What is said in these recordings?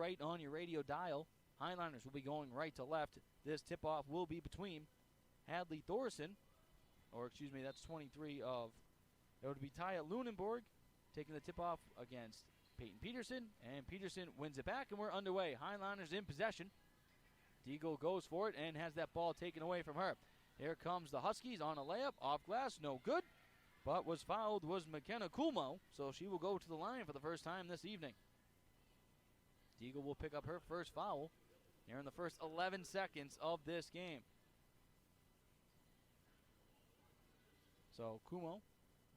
right on your radio dial. Highliners will be going right to left. This tip-off will be between Hadley Thorson, or excuse me, that's 23 of, it would be Taya Lunenborg taking the tip-off against Peyton Peterson, and Peterson wins it back, and we're underway. Highliners in possession. Deagle goes for it and has that ball taken away from her. Here comes the Huskies on a layup, off glass, no good, but was fouled was McKenna Kulmo, so she will go to the line for the first time this evening. Deagle will pick up her first foul here in the first 11 seconds of this game. So Kumo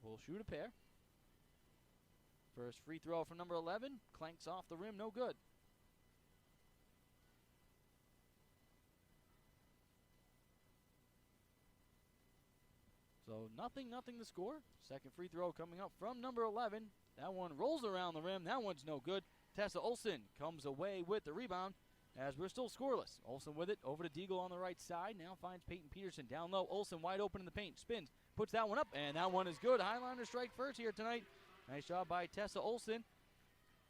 will shoot a pair. First free throw from number 11, clanks off the rim, no good. So nothing the score. Second free throw coming up from number 11. That one rolls around the rim. That one's no good. Tessa Olsen comes away with the rebound as we're still scoreless. Olsen with it over to Deagle on the right side. Now finds Peyton Peterson down low. Olsen wide open in the paint. Spins. Puts that one up, and that one is good. Highliners strike first here tonight. Nice job by Tessa Olsen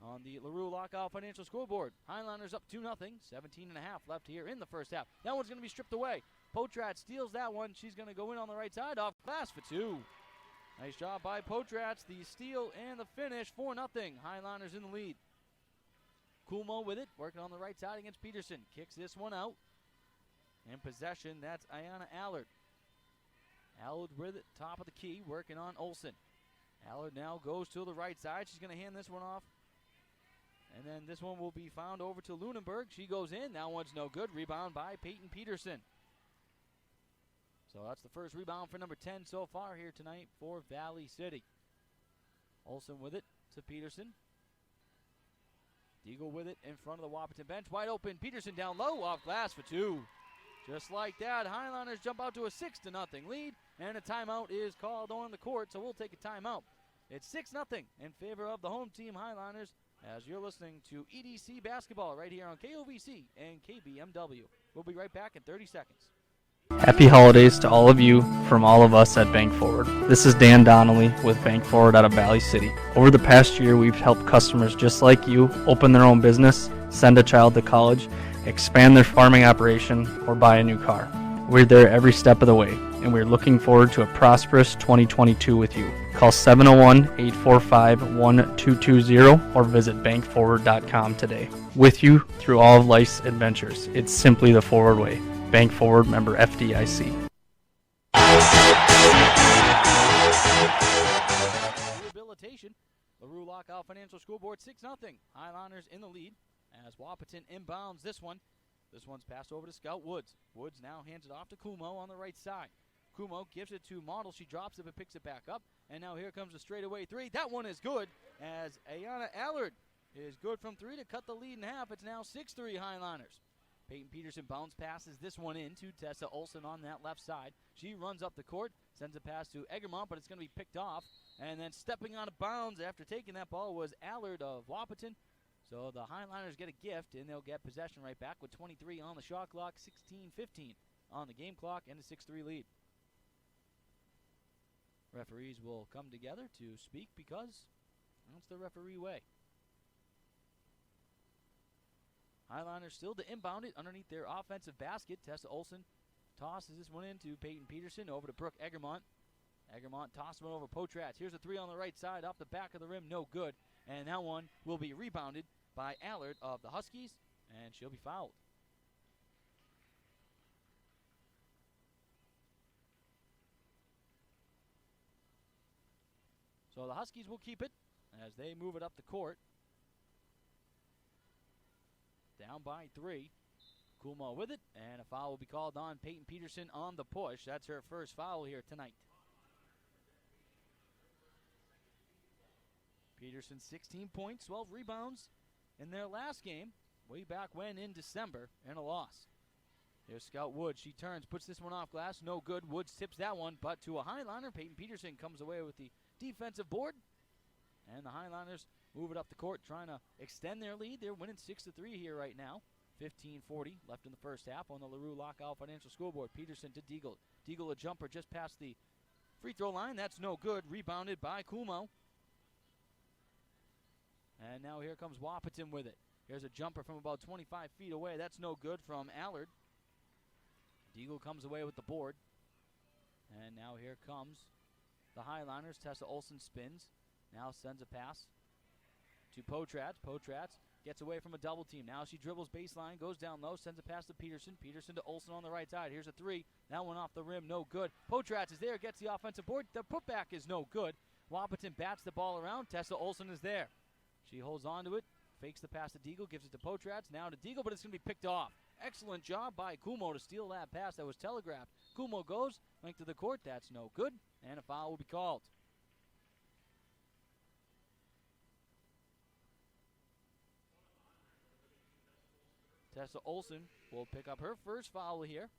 on the LaRue Lockout Financial scoreboard. Highliners up 2-0. 17 and a half left here in the first half. That one's going to be stripped away. Potratz steals that one. She's going to go in on the right side off glass for two. Nice job by Potratz. The steal and the finish. 4-0. Highliners in the lead. Kulmo with it, working on the right side against Peterson. Kicks this one out. In possession, that's Ayanna Allard. Allard with it, top of the key, working on Olsen. Allard now goes to the right side. She's going to hand this one off. And then this one will be found over to Lunenberg. She goes in. That one's no good. Rebound by Peyton Peterson. So that's the first rebound for number 10 so far here tonight for Valley City. Olsen with it to Peterson. Deagle with it in front of the Wahpeton bench. Wide open. Peterson down low off glass for two. Just like that, Highliners jump out to a 6-0 lead, and a timeout is called on the court, so we'll take a timeout. It's 6-0 in favor of the home team Highliners as you're listening to EDC basketball right here on KOVC and KBMW. We'll be right back in 30 seconds. Happy holidays to all of you from all of us at Bank Forward. This is Dan Donnelly with Bank Forward out of Valley City. Over the past year, we've helped customers just like you open their own business, send a child to college, expand their farming operation, or buy a new car. We're there every step of the way, and we're looking forward to a prosperous 2022 with you. Call 701-845-1220 or visit bankforward.com today. With you through all of life's adventures. It's simply the Forward way. Bank Forward, member FDIC. Rehabilitation. LaRue Lockout Financial Scoreboard 6-0. Highliners in the lead as Wahpeton inbounds this one. This one's passed over to Scout Woods. Woods now hands it off to Kumo on the right side. Kumo gives it to Model. She drops it but picks it back up. And now here comes a straightaway three. That one is good as Ayanna Allard is good from three to cut the lead in half. It's now 6-3 Highliners. Peyton Peterson bounce passes this one in to Tessa Olsen on that left side. She runs up the court, sends a pass to Egermont, but it's going to be picked off. And then stepping out of bounds after taking that ball was Allard of Wahpeton. So the Highliners get a gift, and they'll get possession right back with 23 on the shot clock, 16-15 on the game clock, and a 6-3 lead. Referees will come together to speak because that's the referee way. Highliners still to inbound it underneath their offensive basket. Tessa Olsen tosses this one into Peyton Peterson over to Brooke Egermont. Egermont tosses one over Potratz. Here's a three on the right side off the back of the rim. No good. And that one will be rebounded by Allard of the Huskies, and she'll be fouled. So the Huskies will keep it as they move it up the court. Down by three. Kulmo with it, and a foul will be called on Peyton Peterson on the push. That's her first foul here tonight. Peterson 16 points, 12 rebounds in their last game, way back when in December, and a loss. Here's Scout Woods. She turns, puts this one off glass. No good. Woods tips that one, but to a Highliner. Peyton Peterson comes away with the defensive board. And the Highliners move it up the court, trying to extend their lead. They're winning 6-3 here right now. 15:40 left in the first half on the LaRue Lockout Financial scoreboard. Peterson to Deagle. Deagle a jumper just past the free throw line. That's no good. Rebounded by Kulmo. And now here comes Wahpeton with it. Here's a jumper from about 25 feet away. That's no good from Allard. Deagle comes away with the board. And now here comes the Highliners. Tessa Olsen spins. Now sends a pass to Potratz. Potratz gets away from a double team. Now she dribbles baseline, goes down low, sends a pass to Peterson. Peterson to Olsen on the right side. Here's a three. That one off the rim, no good. Potratz is there, gets the offensive board. The putback is no good. Wahpeton bats the ball around. Tessa Olsen is there. She holds on to it, fakes the pass to Deagle, gives it to Potratz. Now to Deagle, but it's going to be picked off. Excellent job by Kumo to steal that pass that was telegraphed. Kumo goes, length to the court. That's no good, and a foul will be called. Tessa Olsen will pick up her first foul here,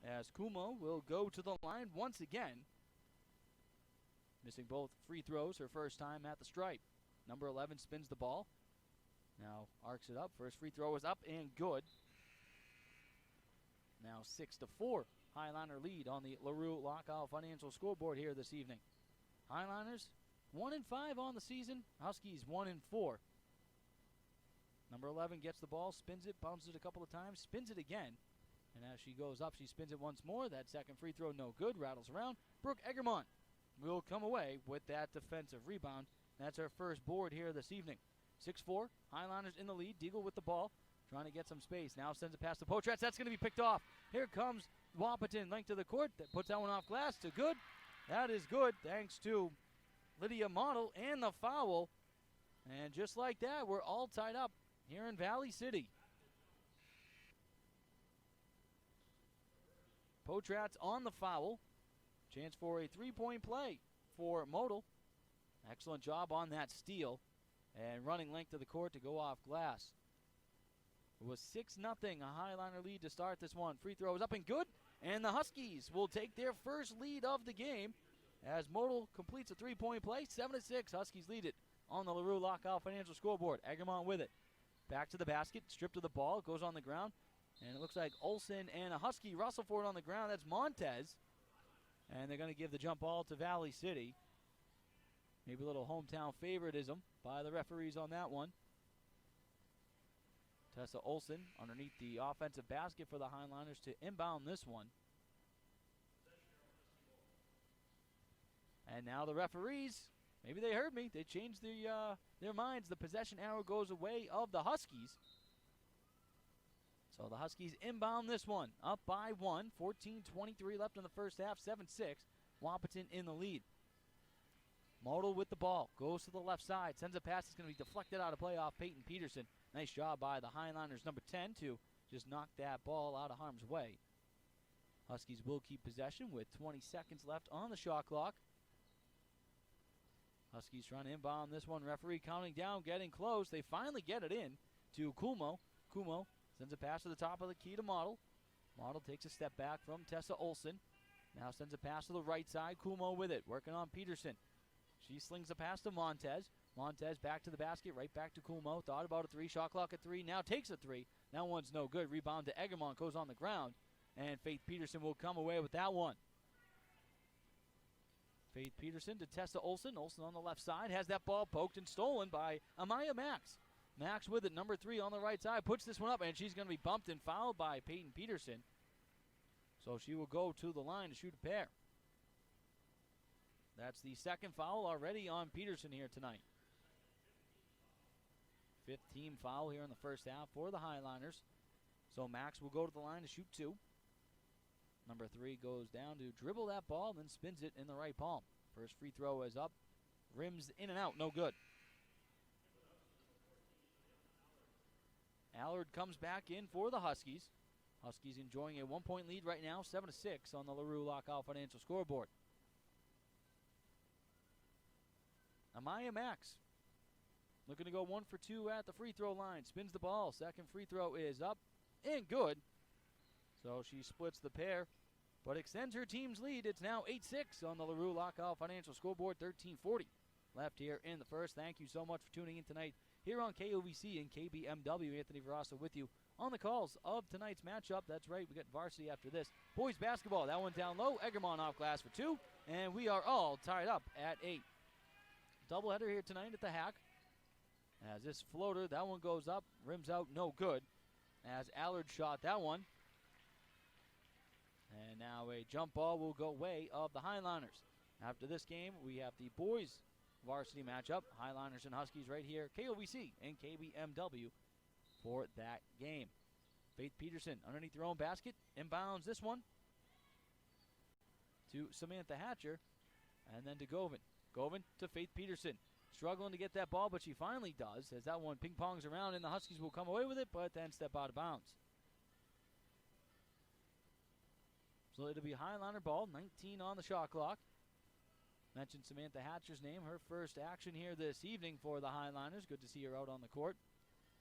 as Kumo will go to the line once again. Missing both free throws, her first time at the stripe. Number 11 spins the ball. Now arcs it up. First free throw is up and good. Now 6-4. Highliner lead on the LaRue Lockout Financial scoreboard here this evening. Highliners 1-5 on the season. Huskies 1-4. Number 11 gets the ball, spins it, bounces it a couple of times, spins it again. And as she goes up, she spins it once more. That second free throw no good, rattles around. Brooke Egermont will come away with that defensive rebound. That's her first board here this evening. 6-4, Highliners in the lead. Deagle with the ball, trying to get some space. Now sends it past to Potratz. That's going to be picked off. Here comes Wahpeton, length to the court. That puts that one off glass to good. That is good, thanks to Lydia Model and the foul. And just like that, we're all tied up here in Valley City. Potratz on the foul. Chance for a three-point play for Model. Excellent job on that steal. And running length of the court to go off glass. It was 6-0, a Highliner lead to start this one. Free throw is up and good. And the Huskies will take their first lead of the game as Model completes a three-point play. 7-6, Huskies lead it on the LaRue Lockout Financial scoreboard. Egermont with it. Back to the basket, stripped of the ball, goes on the ground. And it looks like Olsen and a Husky wrestle for it on the ground. That's Montez. And they're going to give the jump ball to Valley City. Maybe a little hometown favoritism by the referees on that one. Tessa Olsen underneath the offensive basket for the Highliners to inbound this one. And now the referees, maybe they heard me, they changed their minds. The possession arrow goes away of the Huskies. So the Huskies inbound this one, up by 1. 14:23 left in the first half, 7-6. Wahpeton in the lead. Model with the ball, goes to the left side, sends a pass. It's going to be deflected out of play off Peyton Peterson. Nice job by the Highliners, number 10, to just knock that ball out of harm's way. Huskies will keep possession with 20 seconds left on the shot clock. Huskies trying to inbound this one. Referee counting down, getting close. They finally get it in to Kumo. Kumo sends a pass to the top of the key to Model. Model takes a step back from Tessa Olsen. Now sends a pass to the right side. Kumo with it, working on Peterson. She slings a pass to Montez. Montez back to the basket, right back to Kumo. Thought about a three, shot clock at 3. Now takes a 3. That one's no good. Rebound to Egermont, goes on the ground. And Faith Peterson will come away with that one. Faith Peterson to Tessa Olsen. Olsen on the left side has that ball poked and stolen by Amaya Max. Max with it, number 3 on the right side. Puts this one up, and she's going to be bumped and fouled by Peyton Peterson. So she will go to the line to shoot a pair. That's the second foul already on Peterson here tonight. 5th team foul here in the first half for the Highliners. So Max will go to the line to shoot 2. Number 3 goes down to dribble that ball, then spins it in the right palm. First free throw is up. Rims in and out, no good. Allard comes back in for the Huskies. Huskies enjoying a 1-point lead right now, 7-6 on the LaRue Lockout Financial scoreboard. Amaya Max looking to go 1 for 2 at the free throw line. Spins the ball. Second free throw is up and good. So she splits the pair, but extends her team's lead. It's now 8-6 on the LaRue Lockout Financial scoreboard. 13:40 left here in the first. Thank you so much for tuning in tonight here on KOVC and KBMW. Anthony Verasso with you on the calls of tonight's matchup. That's right, we got varsity after this. Boys basketball, that one down low. Egermont off glass for 2, and we are all tied up at 8. Doubleheader here tonight at the Hack. As this floater, that one goes up, rims out, no good. As Allard shot that one. And now a jump ball will go way of the Highliners. After this game, we have the boys varsity matchup, Highliners and Huskies right here, KOVC and KBMW for that game. Faith Peterson underneath their own basket, inbounds this one to Samantha Hatcher, and then to Govan. Govan to Faith Peterson. Struggling to get that ball, but she finally does, as that one ping-pongs around, and the Huskies will come away with it, but then step out of bounds. So it'll be Highliner ball, 19 on the shot clock. Mentioned Samantha Hatcher's name, her first action here this evening for the Highliners. Good to see her out on the court.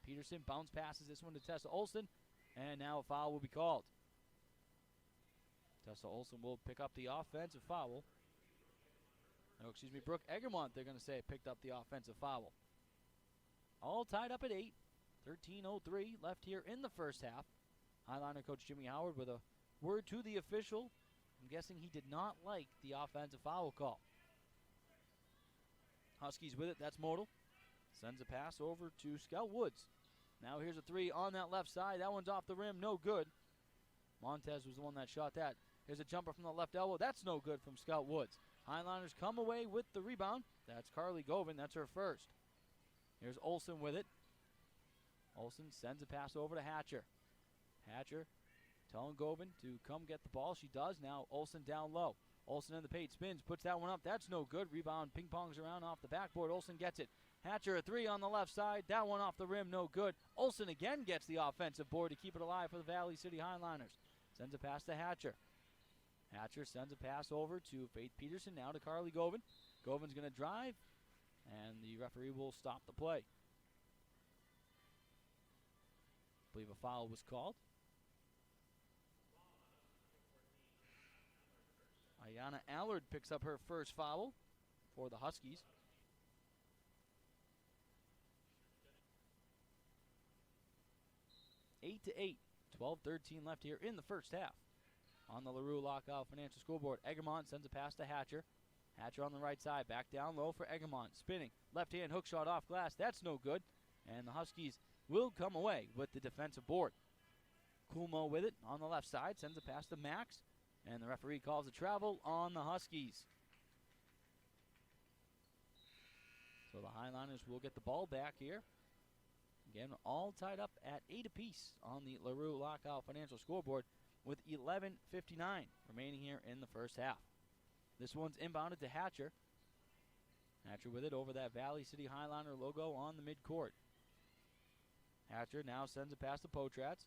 Peterson bounce passes this one to Tessa Olsen, and now a foul will be called. Tessa Olsen will pick up the offensive foul. Oh, excuse me, Brooke Egermont, they're going to say, picked up the offensive foul. All tied up at 8. 13:03 left here in the first half. Highliner coach Jimmy Howard with a word to the official. I'm guessing he did not like the offensive foul call. Huskies with it, that's Modal. Sends a pass over to Scout Woods. Now here's a three on that left side. That one's off the rim, no good. Montez was the one that shot that. Here's a jumper from the left elbow. That's no good from Scout Woods. Highliners come away with the rebound. That's Carly Govan. That's her first. Here's Olsen with it. Olsen sends a pass over to Hatcher. Hatcher telling Govan to come get the ball. She does. Now Olsen down low. Olsen in the paint spins, puts that one up. That's no good. Rebound ping-pongs around off the backboard. Olsen gets it. Hatcher a three on the left side. That one off the rim, no good. Olsen again gets the offensive board to keep it alive for the Valley City Highliners. Sends a pass to Hatcher. Hatcher sends a pass over to Faith Peterson, now to Carly Govan. Govan's going to drive, and the referee will stop the play. I believe a foul was called. Ayana Allard picks up her first foul for the Huskies. Eight to 8, 12-13 left here in the first half. On the LaRue Lockout Financial Scoreboard, Egermont sends a pass to Hatcher. Hatcher on the right side, back down low for Egermont. Spinning, left-hand hook shot off glass. That's no good. And the Huskies will come away with the defensive board. Kulmo with it on the left side, sends a pass to Max. And the referee calls a travel on the Huskies. So the Highliners will get the ball back here. Again, all tied up at 8 apiece on the LaRue Lockout Financial Scoreboard, with 11:59 remaining here in the first half. This one's inbounded to Hatcher. Hatcher with it over that Valley City Highliner logo on the midcourt. Hatcher now sends a pass to Potratz.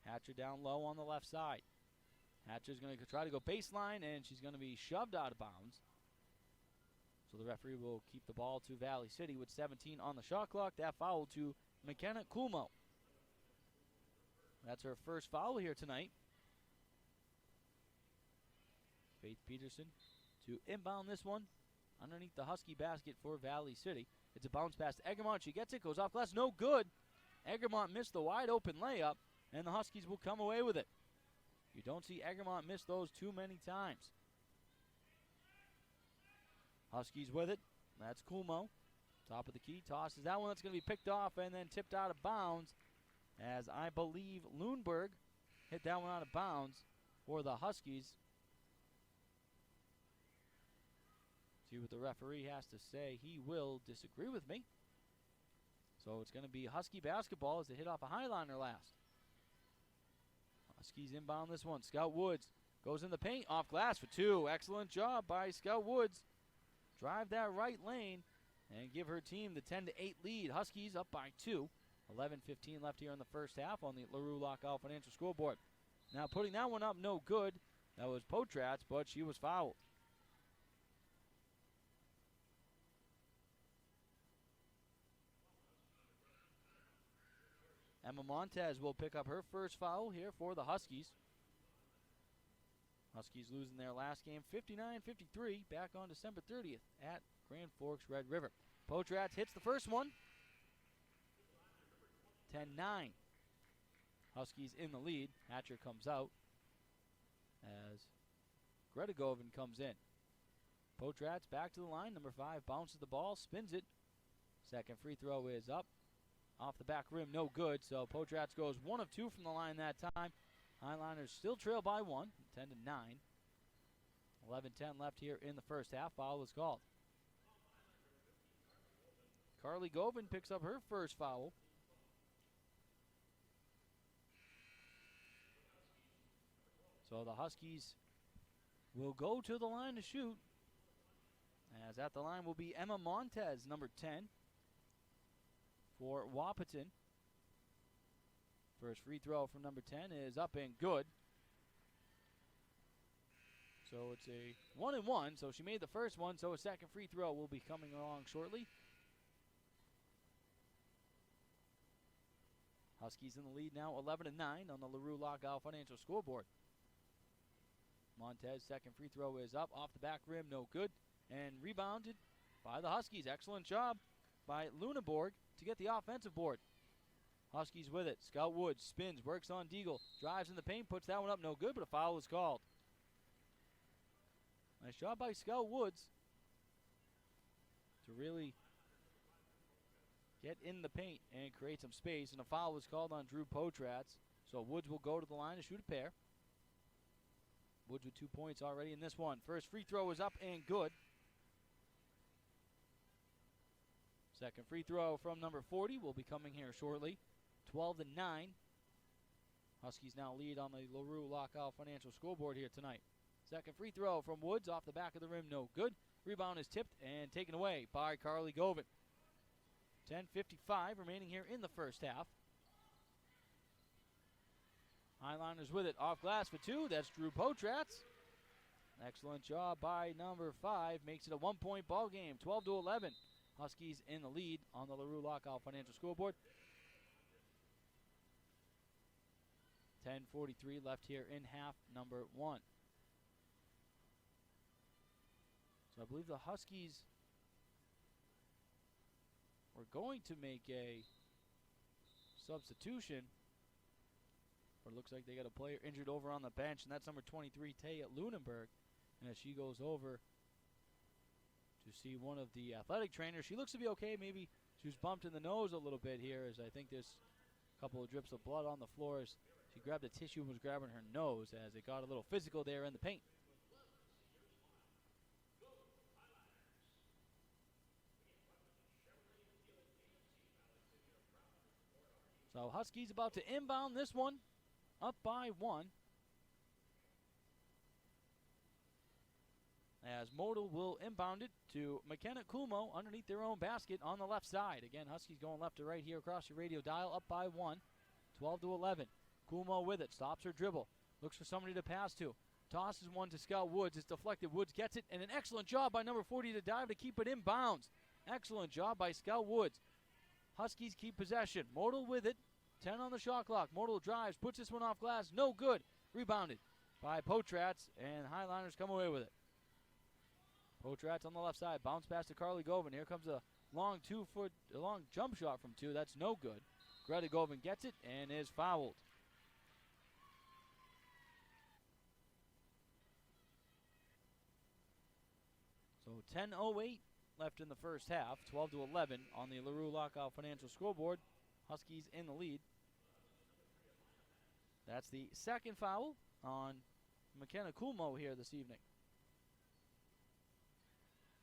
Hatcher down low on the left side. Hatcher's going to try to go baseline, and she's going to be shoved out of bounds. So the referee will keep the ball to Valley City with 17 on the shot clock. That foul to McKenna Kulmo. That's her first foul here tonight. Faith Peterson to inbound this one underneath the Husky basket for Valley City. It's a bounce pass to Egermont. She gets it, goes off glass, no good. Egermont missed the wide open layup, and the Huskies will come away with it. You don't see Egermont miss those too many times. Huskies with it. That's Kulmo. Top of the key, tosses that one. That's going to be picked off and then tipped out of bounds, as I believe Lundberg hit that one out of bounds for the Huskies. See what the referee has to say. He will disagree with me. So it's going to be Husky basketball as they hit off a Highliner last. Huskies inbound this one. Scout Woods goes in the paint, off glass for two. Excellent job by Scout Woods. Drive that right lane and give her team the 10-8 lead. Huskies up by 2. 11:15 left here in the first half on the LaRue Lockout Financial Scoreboard. Now putting that one up, no good. That was Potratz, but she was fouled. Emma Montez will pick up her first foul here for the Huskies. Huskies losing their last game 59-53 back on December 30th at Grand Forks Red River. Potratz hits the first one. 10-9. Huskies in the lead. Hatcher comes out as Greta Govan comes in. Potratz back to the line. Number 5 bounces the ball, spins it. Second free throw is up. off the back rim, no good. So Potrats goes 1 of 2 from the line that time. Highliners still trail by 1, 10-9. 11-10 left here in the first half. Foul was called. Carly Govan picks up her first foul. So the Huskies will go to the line to shoot. As at the line will be Emma Montez, number 10, for Wahpeton. First free throw from number 10 is up and good. So it's a 1-1. So she made the first one, so a second free throw will be coming along shortly. Huskies in the lead now, 11-9 on the LaRue Lockout Financial scoreboard. Montez, second free throw is up, off the back rim, no good. And rebounded by the Huskies. Excellent job by Luneborg to get the offensive board. Huskies with it. Scout Woods spins, works on Deagle, drives in the paint, puts that one up, no good, but a foul is called. Nice job by Scout Woods to really get in the paint and create some space, and a foul was called on Drew Potrats. So Woods will go to the line to shoot a pair. Woods with 2 points already in this one. First free throw is up and good. Second free throw from number 40 will be coming here shortly. 12-9. Huskies now lead on the LaRue Lockout Financial scoreboard here tonight. Second free throw from Woods off the back of the rim, no good. Rebound is tipped and taken away by Carly Govan. 10:55 remaining here in the first half. Highliners with it, off glass for 2. That's Drew Potrats. Excellent job by number 5. Makes it a 1-point ball game, 12-11. Huskies in the lead on the LaRue Lockout Financial scoreboard. 10:43 left here in half number 1. So I believe the Huskies were going to make a substitution, but it looks like they got a player injured over on the bench, and that's number 23, Taya Lunenberg. And as she goes over to see one of the athletic trainers, she looks to be okay. Maybe she was bumped in the nose a little bit here, as I think there's a couple of drips of blood on the floor as she grabbed a tissue and was grabbing her nose, as it got a little physical there in the paint. So Huskies about to inbound this one, up by 1. As Modal will inbound it to McKenna Kumo underneath their own basket on the left side. Again, Huskies going left to right here across your radio dial, up by 1, 12-11. Kumo with it, stops her dribble, looks for somebody to pass to. Tosses one to Scout Woods, it's deflected, Woods gets it, and an excellent job by number 40 to dive to keep it in bounds. Excellent job by Scout Woods. Huskies keep possession. Modal with it. 10 on the shot clock. Modal drives, puts this one off glass. No good. Rebounded by Potrats, and Highliners come away with it. Potrats on the left side. Bounce pass to Carly Govan. Here comes a long jump shot from 2. That's no good. Greta Govan gets it and is fouled. So 10:08 left in the first half, 12-11 on the LaRue Lockout Financial scoreboard. Huskies in the lead. That's the second foul on McKenna Kumo here this evening.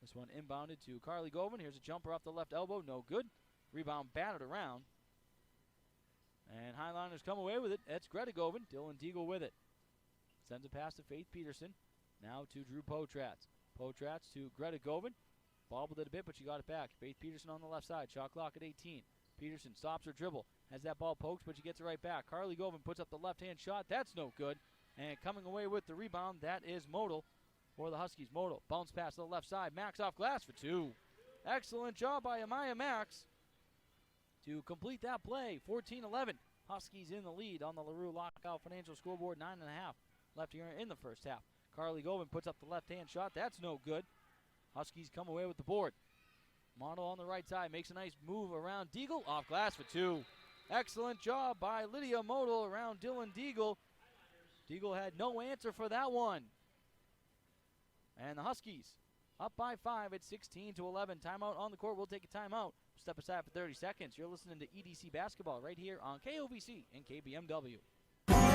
This one inbounded to Carly Govan. Here's a jumper off the left elbow, no good. Rebound batted around. And Highliners come away with it. That's Greta Govan. Dylan Deagle with it. Sends a pass to Faith Peterson. Now to Drew Potrats. Potrats to Greta Govan. Bobbled it a bit, but she got it back. Faith Peterson on the left side. Shot clock at 18. Peterson stops her dribble. Has that ball poked, but she gets it right back. Carly Govan puts up the left-hand shot. That's no good. And coming away with the rebound, that is Modal for the Huskies. Modal, bounce pass to the left side. Max off glass for 2. Excellent job by Amaya Max to complete that play. 14-11. Huskies in the lead on the LaRue Lockout Financial scoreboard. 9.5 left here in the first half. Carly Govan puts up the left-hand shot. That's no good. Huskies come away with the board. Modal on the right side makes a nice move around Deagle. Off glass for 2. Excellent job by Lydia Modal around Dylan Deagle. Deagle had no answer for that one. And the Huskies up by 5 at 16-11. Timeout on the court. We'll take a timeout. Step aside for 30 seconds. You're listening to EDC Basketball right here on KOVC and KBMW.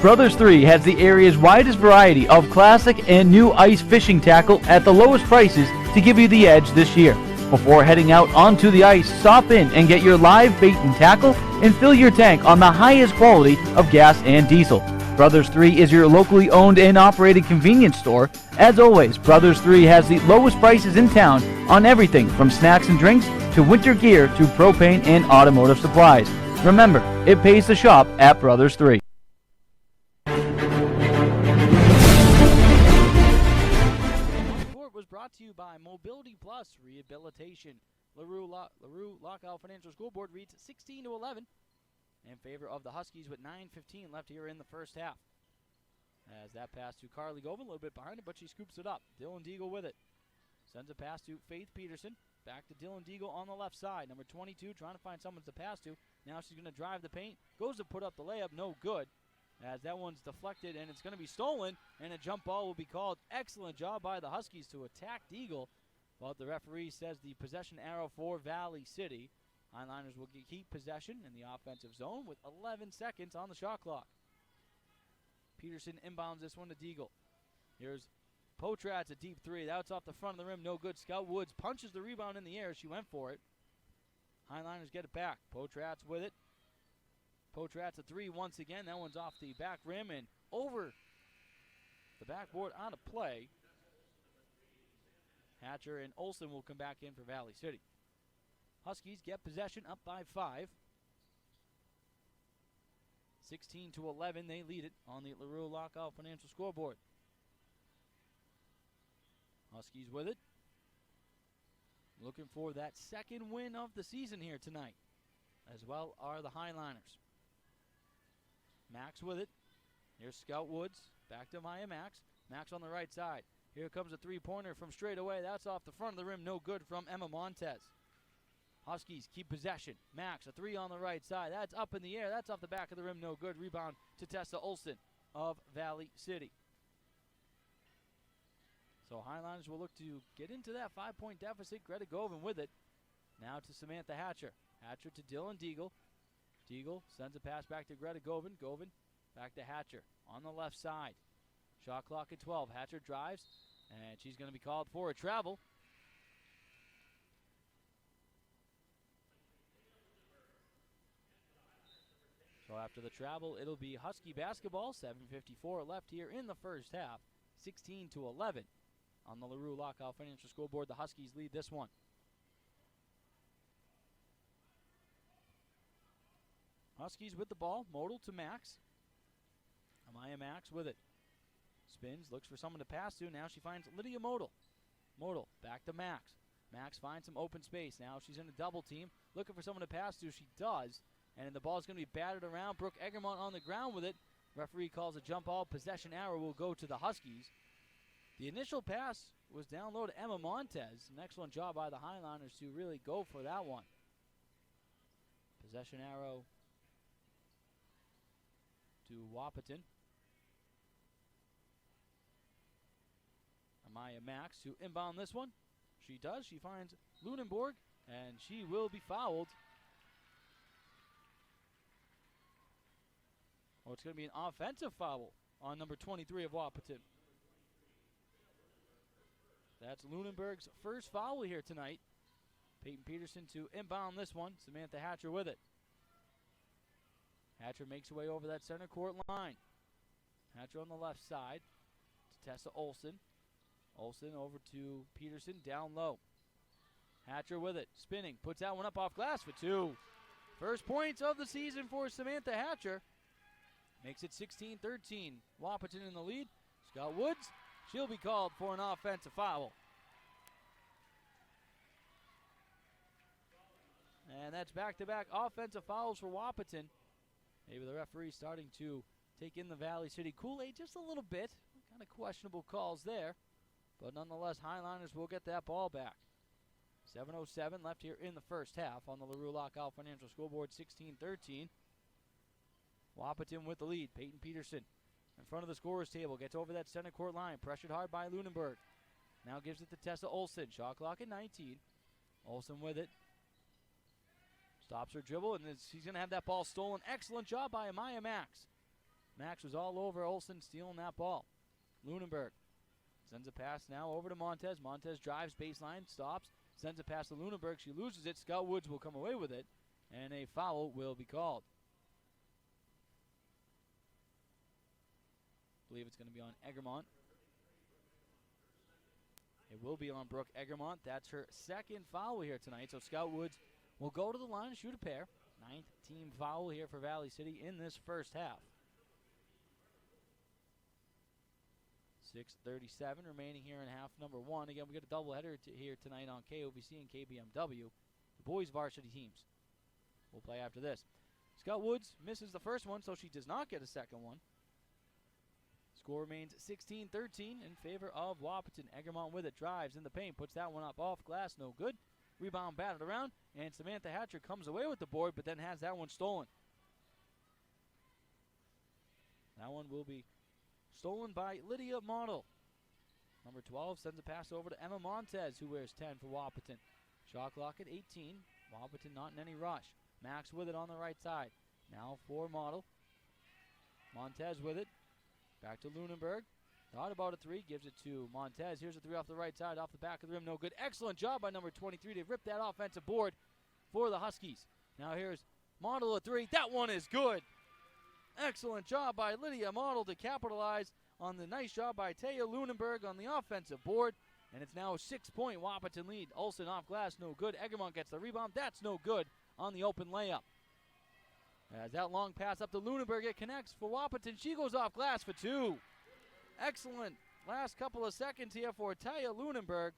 Brothers 3 has the area's widest variety of classic and new ice fishing tackle at the lowest prices to give you the edge this year. Before heading out onto the ice, stop in and get your live bait and tackle and fill your tank on the highest quality of gas and diesel. Brothers 3 is your locally owned and operated convenience store. As always, Brothers 3 has the lowest prices in town on everything from snacks and drinks to winter gear to propane and automotive supplies. Remember, it pays to shop at Brothers 3. Was brought to you by Mobility Plus Rehabilitation. LaRue Lockout Financial School Board reads 16-11 in favor of the Huskies with 9:15 left here in the first half. As that pass to Carly Govan, a little bit behind it, but she scoops it up. Dylan Deagle with it. Sends a pass to Faith Peterson. Back to Dylan Deagle on the left side. Number 22 trying to find someone to pass to. Now she's going to drive the paint. Goes to put up the layup. No good. As that one's deflected and it's going to be stolen, and a jump ball will be called. Excellent job by the Huskies to attack Deagle, but the referee says the possession arrow for Valley City. Highliners will keep possession in the offensive zone with 11 seconds on the shot clock. Peterson inbounds this one to Deagle. Here's Potratz, a deep three. That's off the front of the rim, no good. Scout Woods punches the rebound in the air. She went for it. Highliners get it back. Potratz with it. Potratz a three once again. That one's off the back rim and over the backboard on a play. Hatcher and Olsen will come back in for Valley City. Huskies get possession up by 5. 16-11, they lead it on the LaRue Lockout Financial scoreboard. Huskies with it. Looking for that second win of the season here tonight. As well are the Highliners. Max with it. Here's Scout Woods. Back to Maya Max. Max on the right side. Here comes a three-pointer from straight away. That's off the front of the rim. No good from Emma Montez. Huskies keep possession. Max, a three on the right side. That's up in the air. That's off the back of the rim. No good. Rebound to Tessa Olsen of Valley City. So Highliners will look to get into that 5-point deficit. Greta Govan with it. Now to Samantha Hatcher. Hatcher to Dylan Deagle. Deagle sends a pass back to Greta Govan. Govan back to Hatcher on the left side. Shot clock at 12. Hatcher drives, and she's going to be called for a travel. So after the travel, it'll be Husky basketball. 7:54 left here in the first half. 16-11 on the LaRue Lockout Financial scoreboard. The Huskies lead this one. Huskies with the ball. Modal to Max. Amaya Max with it. Spins, looks for someone to pass to. Now she finds Lydia Modal. Modal back to Max. Max finds some open space. Now she's in a double team. Looking for someone to pass to. She does. And the ball's going to be battered around. Brooke Egermont on the ground with it. Referee calls a jump ball. Possession arrow will go to the Huskies. The initial pass was down low to Emma Montez. An excellent job by the Highliners to really go for that one. Possession arrow to Wahpeton. Amaya Max to inbound this one. She does. She finds Lunenborg, and she will be fouled. Oh, it's going to be an offensive foul on number 23 of Wahpeton. That's Lunenberg's first foul here tonight. Peyton Peterson to inbound this one. Samantha Hatcher with it. Hatcher makes her way over that center court line. Hatcher on the left side to Tessa Olsen. Olsen over to Peterson, down low. Hatcher with it, spinning, puts that one up off glass for 2. First points of the season for Samantha Hatcher. Makes it 16-13. Wahpeton in the lead. Scott Woods, she'll be called for an offensive foul. And that's back-to-back offensive fouls for Wahpeton. Maybe the referee starting to take in the Valley City Kool-Aid just a little bit. Kind of questionable calls there. But nonetheless, Highliners will get that ball back. 7:07 left here in the first half on the LaRue Lockout Financial scoreboard, 16-13. Wahpeton with the lead. Peyton Peterson in front of the scorer's table. Gets over that center court line. Pressured hard by Lunenberg. Now gives it to Tessa Olsen. Shot clock at 19. Olsen with it. Stops her dribble, and she's going to have that ball stolen. Excellent job by Amaya Max. Max was all over Olsen stealing that ball. Lunenburg sends a pass now over to Montez. Montez drives baseline, stops, sends a pass to Lunenburg. She loses it. Scout Woods will come away with it, and a foul will be called. I believe it's going to be on Egremont. It will be on Brooke Egremont. That's her second foul here tonight. So Scout Woods will go to the line and shoot a pair. 9th team foul here for Valley City in this first half. 6:37 remaining here in half number one. Again, we got a doubleheader here tonight on KOVC and KBMW. The boys varsity teams will play after this. Scout Woods misses the first one, so she does not get a second one. Score remains 16-13 in favor of Wahpeton. Egremont with it, drives in the paint, puts that one up off glass, no good. Rebound batted around, and Samantha Hatcher comes away with the board, but then has that one stolen. That one will be stolen by Lydia Model. Number 12 sends a pass over to Emma Montez, who wears 10 for Wahpeton. Shot clock at 18. Wahpeton not in any rush. Max with it on the right side. Now for Model. Montez with it. Back to Lunenburg. Thought about a three. Gives it to Montez. Here's a three off the right side. Off the back of the rim. No good. Excellent job by number 23 to rip that offensive board for the Huskies. Now here's Model a three. That one is good. Excellent job by Lydia Model to capitalize on the nice job by Taya Lunenburg on the offensive board. And it's now a 6-point Wahpeton lead. Olsen off glass. No good. Egremont gets the rebound. That's no good on the open layup. As that long pass up to Lunenburg, it connects for Wahpeton. She goes off glass for two. Excellent last couple of seconds here for Taya Lunenburg.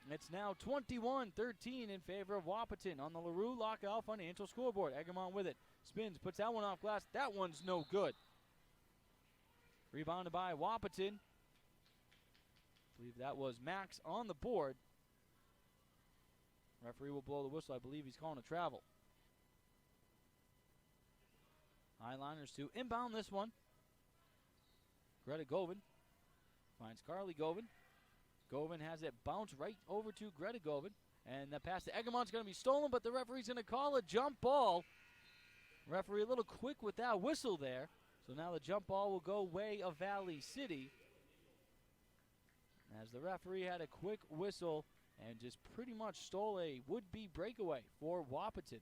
It's now 21-13 in favor of Wahpeton on the LaRue Lockout Financial scoreboard. Egremont with it. Spins, puts that one off glass. That one's no good. Rebounded by Wahpeton. I believe that was Max on the board. Referee will blow the whistle. I believe he's calling a travel. Highliners to inbound this one. Greta Govan finds Carly Govan. Govan has it bounce right over to Greta Govan. And the pass to Egremont's going to be stolen, but the referee's going to call a jump ball. Referee a little quick with that whistle there. So now the jump ball will go way of Valley City. As the referee had a quick whistle and just pretty much stole a would-be breakaway for Wahpeton.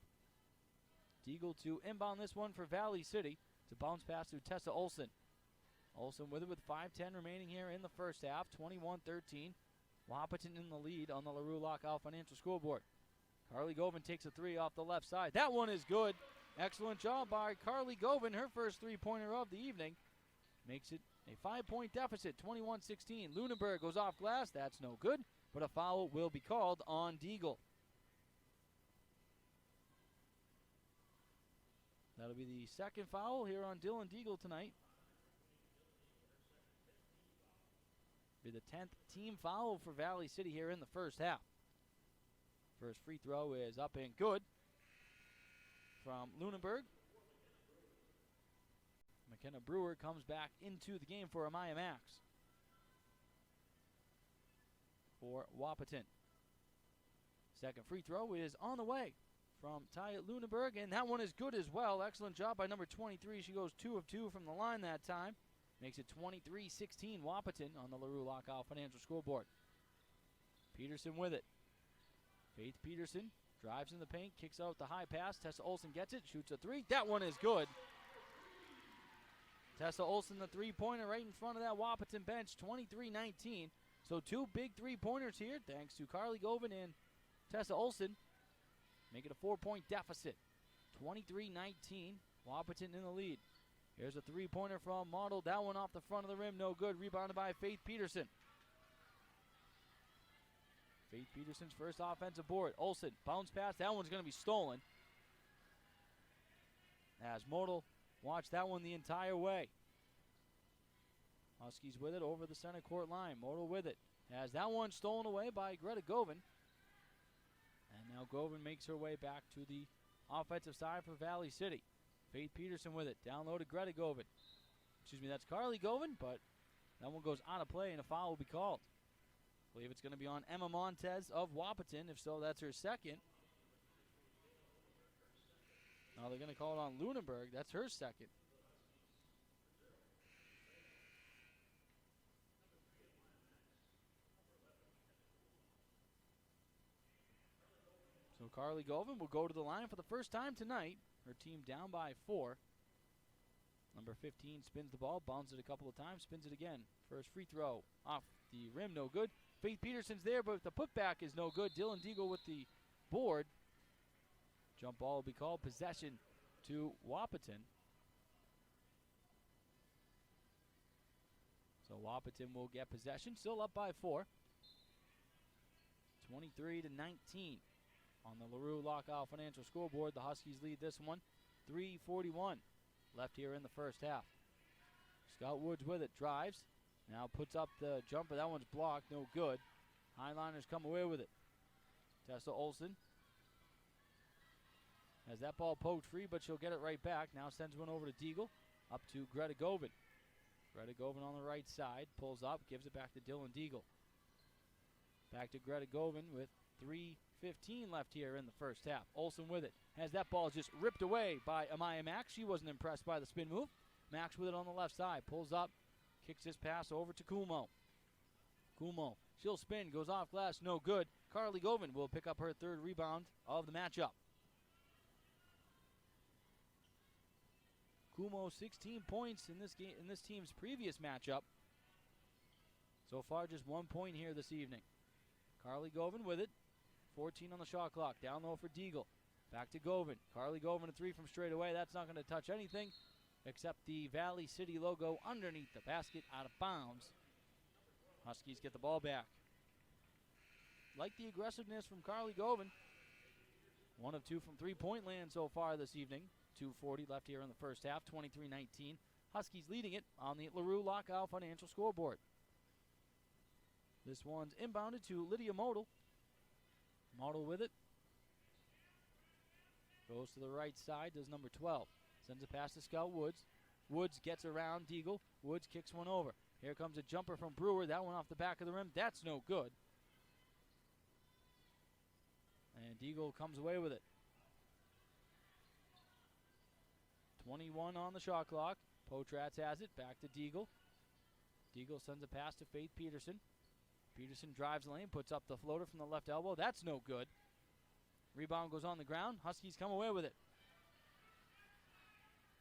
Deagle to inbound this one for Valley City. It's a bounce pass to Tessa Olsen. Olsen with it with 5:10 remaining here in the first half. 21-13. Wahpeton in the lead on the LaRue Lockout Financial scoreboard. Carly Govan takes a three off the left side. That one is good. Excellent job by Carly Govan. Her first three-pointer of the evening. Makes it a 5-point deficit, 21-16. Lunenburg goes off glass. That's no good, but a foul will be called on Deagle. That'll be the second foul here on Dylan Deagle tonight. Be the 10th team foul for Valley City here in the first half. First free throw is up and good from Lunenburg. McKenna Brewer comes back into the game for Amaya Max for Wahpeton. Second free throw is on the way from Ty Lunenburg, and that one is good as well. Excellent job by number 23. She goes 2 of 2 from the line that time. Makes it 23-16 Wahpeton on the LaRue Lockout Financial scoreboard. Peterson with it. Faith Peterson drives in the paint, kicks out the high pass. Tessa Olsen gets it, shoots a three. That one is good. Tessa Olsen, the three-pointer right in front of that Wahpeton bench, 23-19. So two big three-pointers here, thanks to Carly Govan and Tessa Olsen. Make it a 4-point deficit. 23-19, Wahpeton in the lead. Here's a three-pointer from Model. That one off the front of the rim, no good. Rebounded by Faith Peterson. Faith Peterson's first offensive board. Olsen, bounce pass. That one's going to be stolen. As Model watched that one the entire way. Huskies with it over the center court line. Model with it. Has that one stolen away by Greta Govan. And now Govan makes her way back to the offensive side for Valley City. Faith Peterson with it. Down low to Greta Govan. Excuse me, that's Carly Govan, but that one goes out of play and a foul will be called. I believe it's going to be on Emma Montez of Wahpeton. If so, that's her second. Now they're going to call it on Lunenburg. That's her second. So Carly Govan will go to the line for the first time tonight. Her team down by 4. Number 15 spins the ball, bounces it a couple of times, spins it again. First free throw off the rim, no good. Faith Peterson's there, but the putback is no good. Dylan Deagle with the board. Jump ball will be called. Possession to Wahpeton. So Wahpeton will get possession, still up by 4. 23-19 on the LaRue Lockout Financial scoreboard. The Huskies lead this one, 3:41 left here in the first half. Scott Woods with it, drives, now puts up the jumper. That one's blocked, no good. Highliners come away with it. Tessa Olsen has that ball poked free, but she'll get it right back. Now sends one over to Deagle, up to Greta Govan. Greta Govan on the right side, pulls up, gives it back to Dylan Deagle. Back to Greta Govan with 3:15 left here in the first half. Olsen with it, has that ball just ripped away by Amaya Max. She wasn't impressed by the spin move. Max with it on the left side, pulls up, kicks this pass over to Kumo. Kumo, she'll spin, goes off glass, no good. Carly Govan will pick up her third rebound of the matchup. Kumo 16 points in this game, in this team's previous matchup. So far just 1 point here this evening. Carly Govan with it. 14 on the shot clock. Down low for Deagle. Back to Govan. Carly Govan a 3 from straight away. That's not going to touch anything except the Valley City logo underneath the basket, out of bounds. Huskies get the ball back. Like the aggressiveness from Carly Govan. 1 of 2 from three-point land so far this evening. 2:40 left here in the first half. 23-19. Huskies leading it on the LaRue Lockout Financial scoreboard. This one's inbounded to Lydia Model. Model with it. Goes to the right side, does number 12. Sends a pass to Scout Woods. Woods gets around Deagle. Woods kicks one over. Here comes a jumper from Brewer. That one off the back of the rim. That's no good. And Deagle comes away with it. 21 on the shot clock. Potratz has it. Back to Deagle. Deagle sends a pass to Faith Peterson. Peterson drives the lane, puts up the floater from the left elbow. That's no good. Rebound goes on the ground. Huskies come away with it.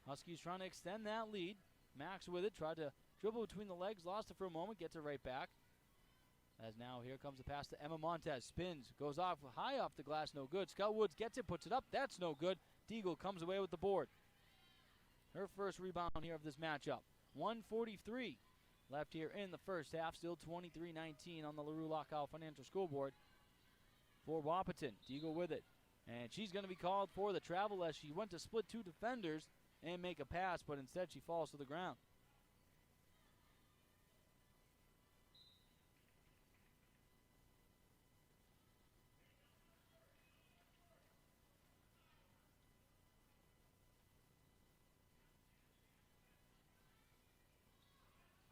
Huskies trying to extend that lead. Max with it, tried to dribble between the legs, lost it for a moment, gets it right back. As now here comes the pass to Emma Montez. Spins, goes off high off the glass, no good. Scott Woods gets it, puts it up. That's no good. Deagle comes away with the board. Her first rebound here of this matchup. 1:43 left here in the first half. Still 23-19 on the LaRue Lockout Financial scoreboard for Wahpeton. Deagle with it. And she's going to be called for the travel as she went to split 2 defenders and make a pass, but instead she falls to the ground.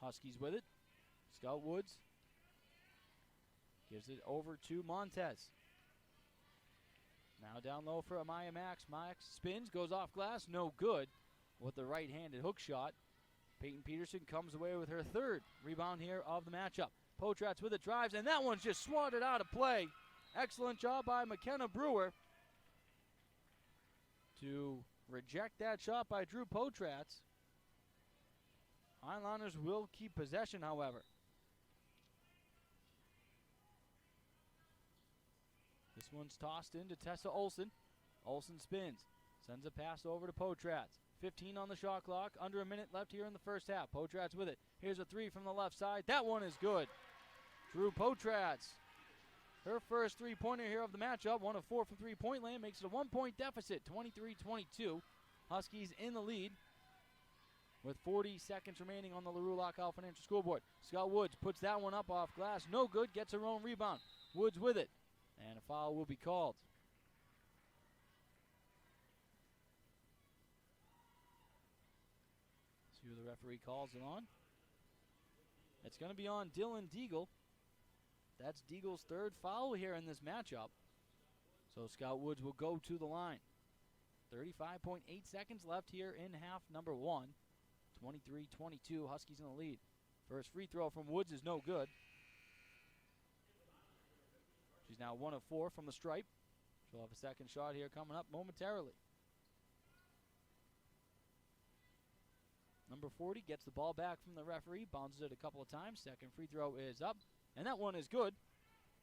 Huskies with it. Scout Woods gives it over to Montez. Now down low for Amaya Max. Max spins, goes off glass, no good with the right-handed hook shot. Peyton Peterson comes away with her third rebound here of the matchup. Potratz with it, drives, and that one's just swatted out of play. Excellent job by McKenna Brewer to reject that shot by Drew Potratz. Highliners will keep possession, however. This one's tossed into Tessa Olsen. Olsen spins, sends a pass over to Potratz. 15 on the shot clock, under a minute left here in the first half. Potratz with it. Here's a 3 from the left side. That one is good. Drew Potratz, her first three-pointer here of the matchup. 1 of 4 from three-point land, makes it a 1-point deficit, 23-22. Huskies in the lead with 40 seconds remaining on the LaRue Lockout Financial scoreboard. Scott Woods puts that one up off glass. No good, gets her own rebound. Woods with it, and a foul will be called. See who the referee calls it on. It's going to be on Dylan Deagle. That's Deagle's third foul here in this matchup. So Scott Woods will go to the line. 35.8 seconds left here in half number one. 23-22, Huskies in the lead. First free throw from Woods is no good. She's now 1 of 4 from the stripe. She'll have a second shot here coming up momentarily. Number 40 gets the ball back from the referee, bounces it a couple of times. Second free throw is up, and that one is good.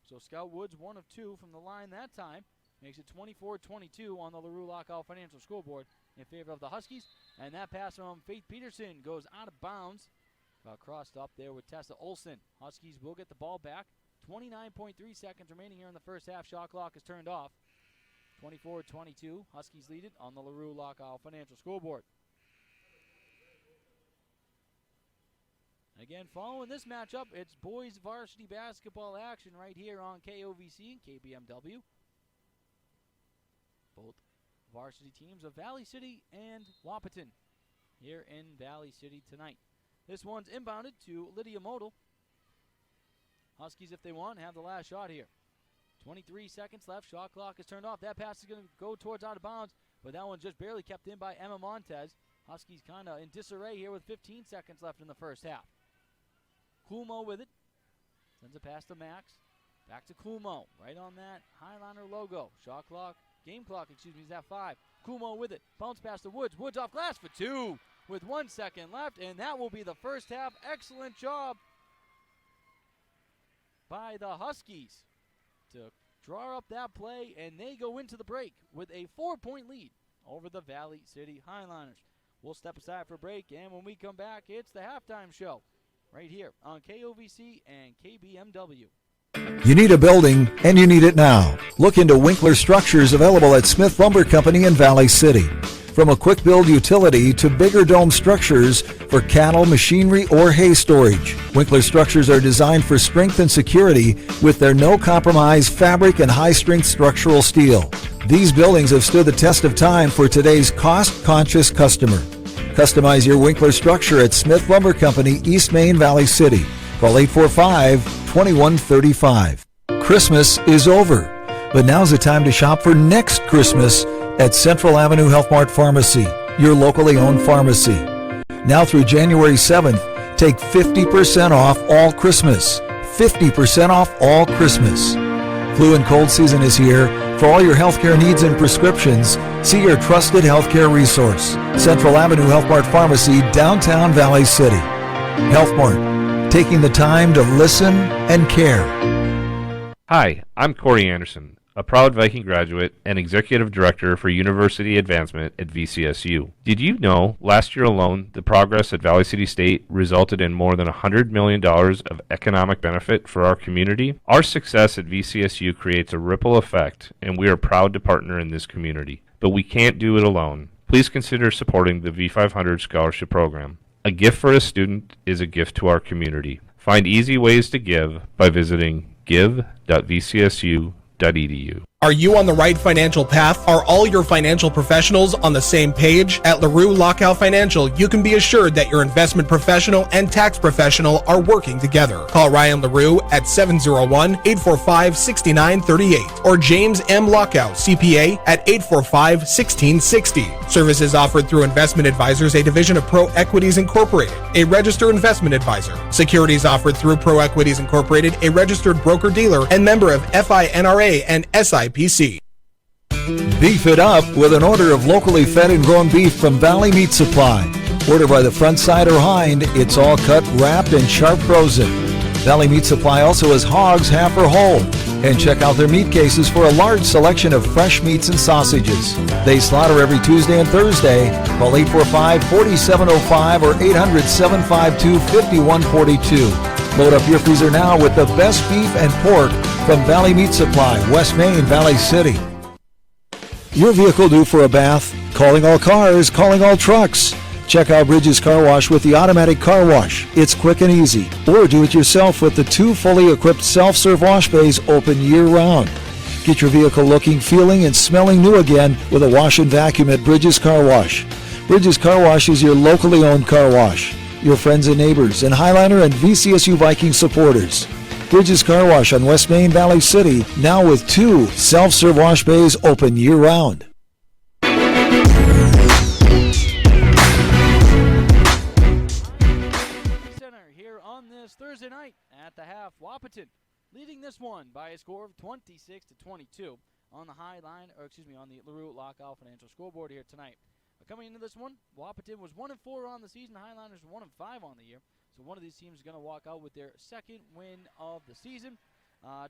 So Scout Woods 1 of 2 from the line that time. Makes it 24-22 on the LaRue Lockout Financial scoreboard in favor of the Huskies. And that pass from Faith Peterson goes out of bounds. Got crossed up there with Tessa Olsen. Huskies will get the ball back. 29.3 seconds remaining here in the first half. Shot clock is turned off. 24-22. Huskies lead it on the LaRue Lockout Financial scoreboard. Again, following this matchup, it's boys varsity basketball action right here on KOVC and KBMW. Both varsity teams of Valley City and Wahpeton here in Valley City tonight. This one's inbounded to Lydia Modal. Huskies, if they want, have the last shot here. 23 seconds left. Shot clock is turned off. That pass is going to go towards out of bounds, but that one just barely kept in by Emma Montez. Huskies kind of in disarray here with 15 seconds left in the first half. Kulmo with it. Sends a pass to Max. Back to Kulmo. Right on that Highliner logo. Shot clock. Game clock, is at 5. Kulmo with it. Bounce pass to Woods. Woods off glass for 2 with 1 second left, and that will be the first half. Excellent job by the Huskies to draw up that play, and they go into the break with a 4-point lead over the Valley City Highliners. We'll step aside for break, and when we come back, it's the halftime show right here on KOVC and KBMW. You need a building, and you need it now. Look into Winkler Structures, available at Smith Lumber Company in Valley City. From a quick-build utility to bigger dome structures for cattle, machinery, or hay storage, Winkler Structures are designed for strength and security with their no-compromise fabric and high-strength structural steel. These buildings have stood the test of time for today's cost-conscious customer. Customize your Winkler structure at Smith Lumber Company, East Main, Valley City. Call 845-2135. Christmas is over, but now's the time to shop for next Christmas at Central Avenue Health Mart Pharmacy, your locally owned pharmacy. Now through January 7th, take 50% off all Christmas. 50% off all Christmas. Flu and cold season is here. For all your healthcare needs and prescriptions, see your trusted healthcare resource. Central Avenue Health Mart Pharmacy, downtown Valley City. Health Mart, taking the time to listen and care. Hi, I'm Corey Anderson, a proud Viking graduate and Executive Director for University Advancement at VCSU. Did you know last year alone, the progress at Valley City State resulted in more than $100 million of economic benefit for our community? Our success at VCSU creates a ripple effect, and we are proud to partner in this community. But we can't do it alone. Please consider supporting the V500 Scholarship Program. A gift for a student is a gift to our community. Find easy ways to give by visiting give.vcsu.edu. Are you on the right financial path? Are all your financial professionals on the same page? At LaRue Lockout Financial, you can be assured that your investment professional and tax professional are working together. Call Ryan LaRue at 701-845-6938 or James M. Lockout, CPA, at 845-1660. Services offered through Investment Advisors, a division of Pro Equities Incorporated, a registered investment advisor. Securities offered through Pro Equities Incorporated, a registered broker-dealer and member of FINRA and SIPC. Beef it up with an order of locally fed and grown beef from Valley Meat Supply. Order by the front, side, or hind. It's all cut, wrapped, and sharp frozen. Valley Meat Supply also has hogs, half or whole. And check out their meat cases for a large selection of fresh meats and sausages. They slaughter every Tuesday and Thursday. Call 845-4705 or 800-752-5142. Load up your freezer now with the best beef and pork from Valley Meat Supply, West Main, Valley City. Your vehicle due for a bath? Calling all cars, calling all trucks. Check out Bridges Car Wash with the automatic car wash. It's quick and easy. Or do it yourself with the 2 fully equipped self-serve wash bays open year-round. Get your vehicle looking, feeling, and smelling new again with a wash and vacuum at Bridges Car Wash. Bridges Car Wash is your locally owned car wash. Your friends and neighbors, and Highliner and VCSU Viking supporters. Bridges Car Wash on West Main, Valley City, now with 2 self-serve wash bays open year-round. Thursday night at the half, Wahpeton leading this one by a score of 26-22 on the on the LaRue Lockout Financial scoreboard here tonight. Coming into this one, Wahpeton was 1-4 on the season. Highlanders were 1-5 on the year. So one of these teams is going to walk out with their second win of the season.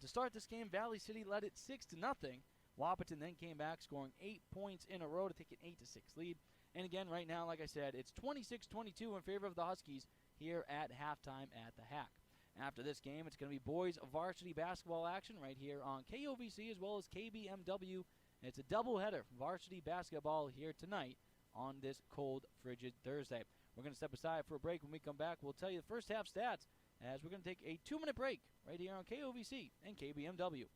To start this game, Valley City led it 6-0. Wahpeton then came back, scoring 8 points in a row to take an 8-6 lead. And again, right now, like I said, it's 26-22 in favor of the Huskies here at halftime at the Hack. After this game, it's going to be boys varsity basketball action right here on KOVC as well as KBMW. It's a doubleheader varsity basketball here tonight on this cold, frigid Thursday. We're going to step aside for a break. When we come back, we'll tell you the first half stats as we're going to take a 2-minute break right here on KOVC and KBMW.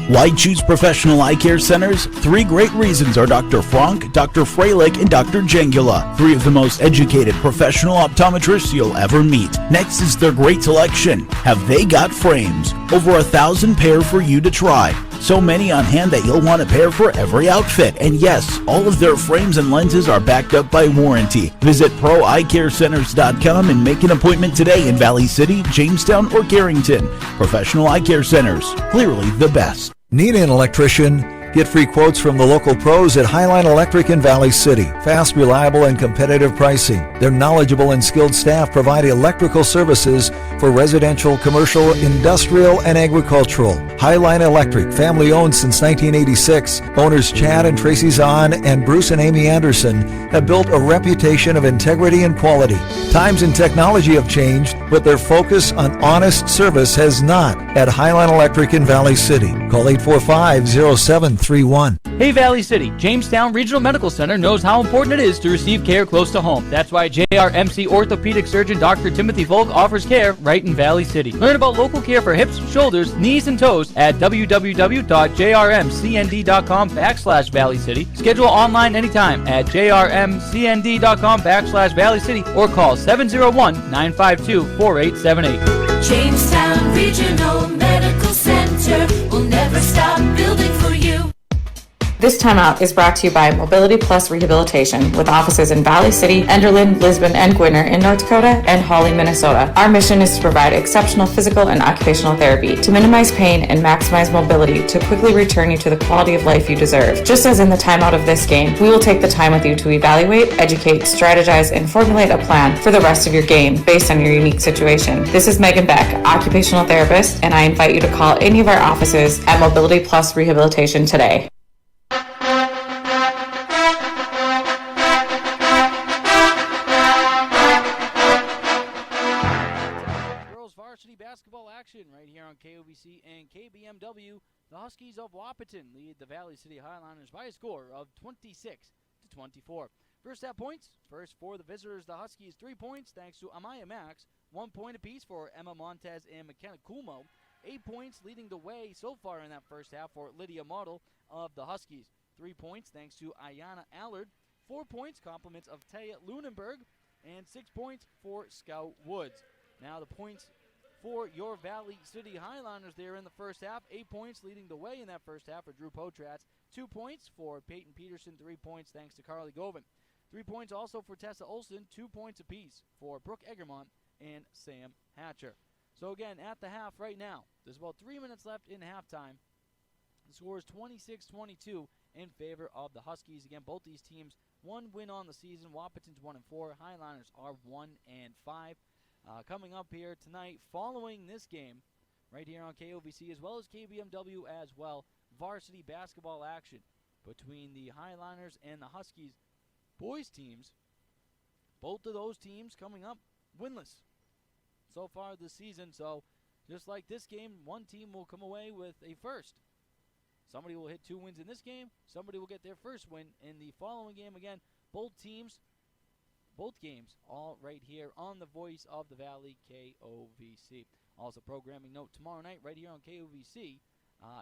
Why choose professional eye care centers? 3 great reasons are Dr. Frank, Dr. Freilich, and Dr. Jengula. 3 of the most educated professional optometrists you'll ever meet. Next is their great selection. Have they got frames? Over 1,000 pair for you to try. So many on hand that you'll want a pair for every outfit. And yes, all of their frames and lenses are backed up by warranty. Visit ProEyeCareCenters.com and make an appointment today in Valley City, Jamestown, or Carrington. Professional Eye Care Centers, clearly the best. Need an electrician? Get free quotes from the local pros at Highline Electric in Valley City. Fast, reliable, and competitive pricing. Their knowledgeable and skilled staff provide electrical services for residential, commercial, industrial, and agricultural. Highline Electric, family owned since 1986. Owners Chad and Tracy Zahn and Bruce and Amy Anderson have built a reputation of integrity and quality. Times and technology have changed, but their focus on honest service has not at Highline Electric in Valley City. Call 845-0731. Hey Valley City, Jamestown Regional Medical Center knows how important it is to receive care close to home. That's why JRMC orthopedic surgeon Dr. Timothy Volk offers care right in Valley City. Learn about local care for hips, shoulders, knees, and toes at www.jrmcnd.com/Valley City. Schedule online anytime at jrmcnd.com/Valley City or call 701-952-4878. Jamestown Regional Medical Center will never stop building for you. This time out is brought to you by Mobility Plus Rehabilitation with offices in Valley City, Enderlin, Lisbon, and Gwinner in North Dakota, and Hawley, Minnesota. Our mission is to provide exceptional physical and occupational therapy to minimize pain and maximize mobility to quickly return you to the quality of life you deserve. Just as in the timeout of this game, we will take the time with you to evaluate, educate, strategize, and formulate a plan for the rest of your game based on your unique situation. This is Megan Beck, occupational therapist, and I invite you to call any of our offices at Mobility Plus Rehabilitation today. Basketball action right here on KOVC and KBMW. The Huskies of Wahpeton lead the Valley City Highlanders by a score of 26-24. First half points. First for the visitors, the Huskies 3 points thanks to Amaya Max. 1 point apiece for Emma Montez and McKenna Kulmo. 8 points leading the way so far in that first half for Lydia Model of the Huskies. 3 points thanks to Ayana Allard. 4 points compliments of Taya Lunenberg. And 6 points for Scout Woods. Now the points for your Valley City Highlanders there in the first half. 8 points leading the way in that first half for Drew Potratz. 2 points for Peyton Peterson. 3 points thanks to Carly Govan. 3 points also for Tessa Olson. 2 points apiece for Brooke Egermont and Sam Hatcher. So again, at the half right now, there's about 3 minutes left in halftime. The score is 26-22 in favor of the Huskies. Again, both these teams, 1 win on the season. Wahpeton's 1-4. Highlanders are 1-5. Coming up here tonight, following this game, right here on KOVC, as well as KBMW as well, varsity basketball action between the Highlanders and the Huskies boys teams. Both of those teams coming up winless so far this season. So just like this game, one team will come away with a first. Somebody will hit 2 wins in this game. Somebody will get their first win in the following game. Again, both games, all right here on the Voice of the Valley, KOVC. Also, programming note tomorrow night right here on KOVC,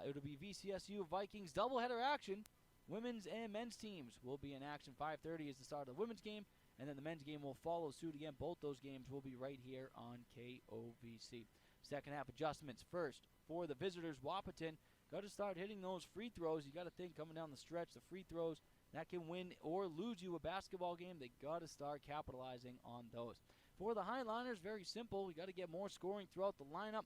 it'll be VCSU Vikings doubleheader action. Women's and men's teams will be in action. 5:30 is the start of the women's game, and then the men's game will follow suit again. Both those games will be right here on KOVC. Second half adjustments first for the visitors. Wahpeton got to start hitting those free throws. You got to think coming down the stretch, the free throws that can win or lose you a basketball game. They got to start capitalizing on those. for the Highliners, very simple. You got to get more scoring throughout the lineup.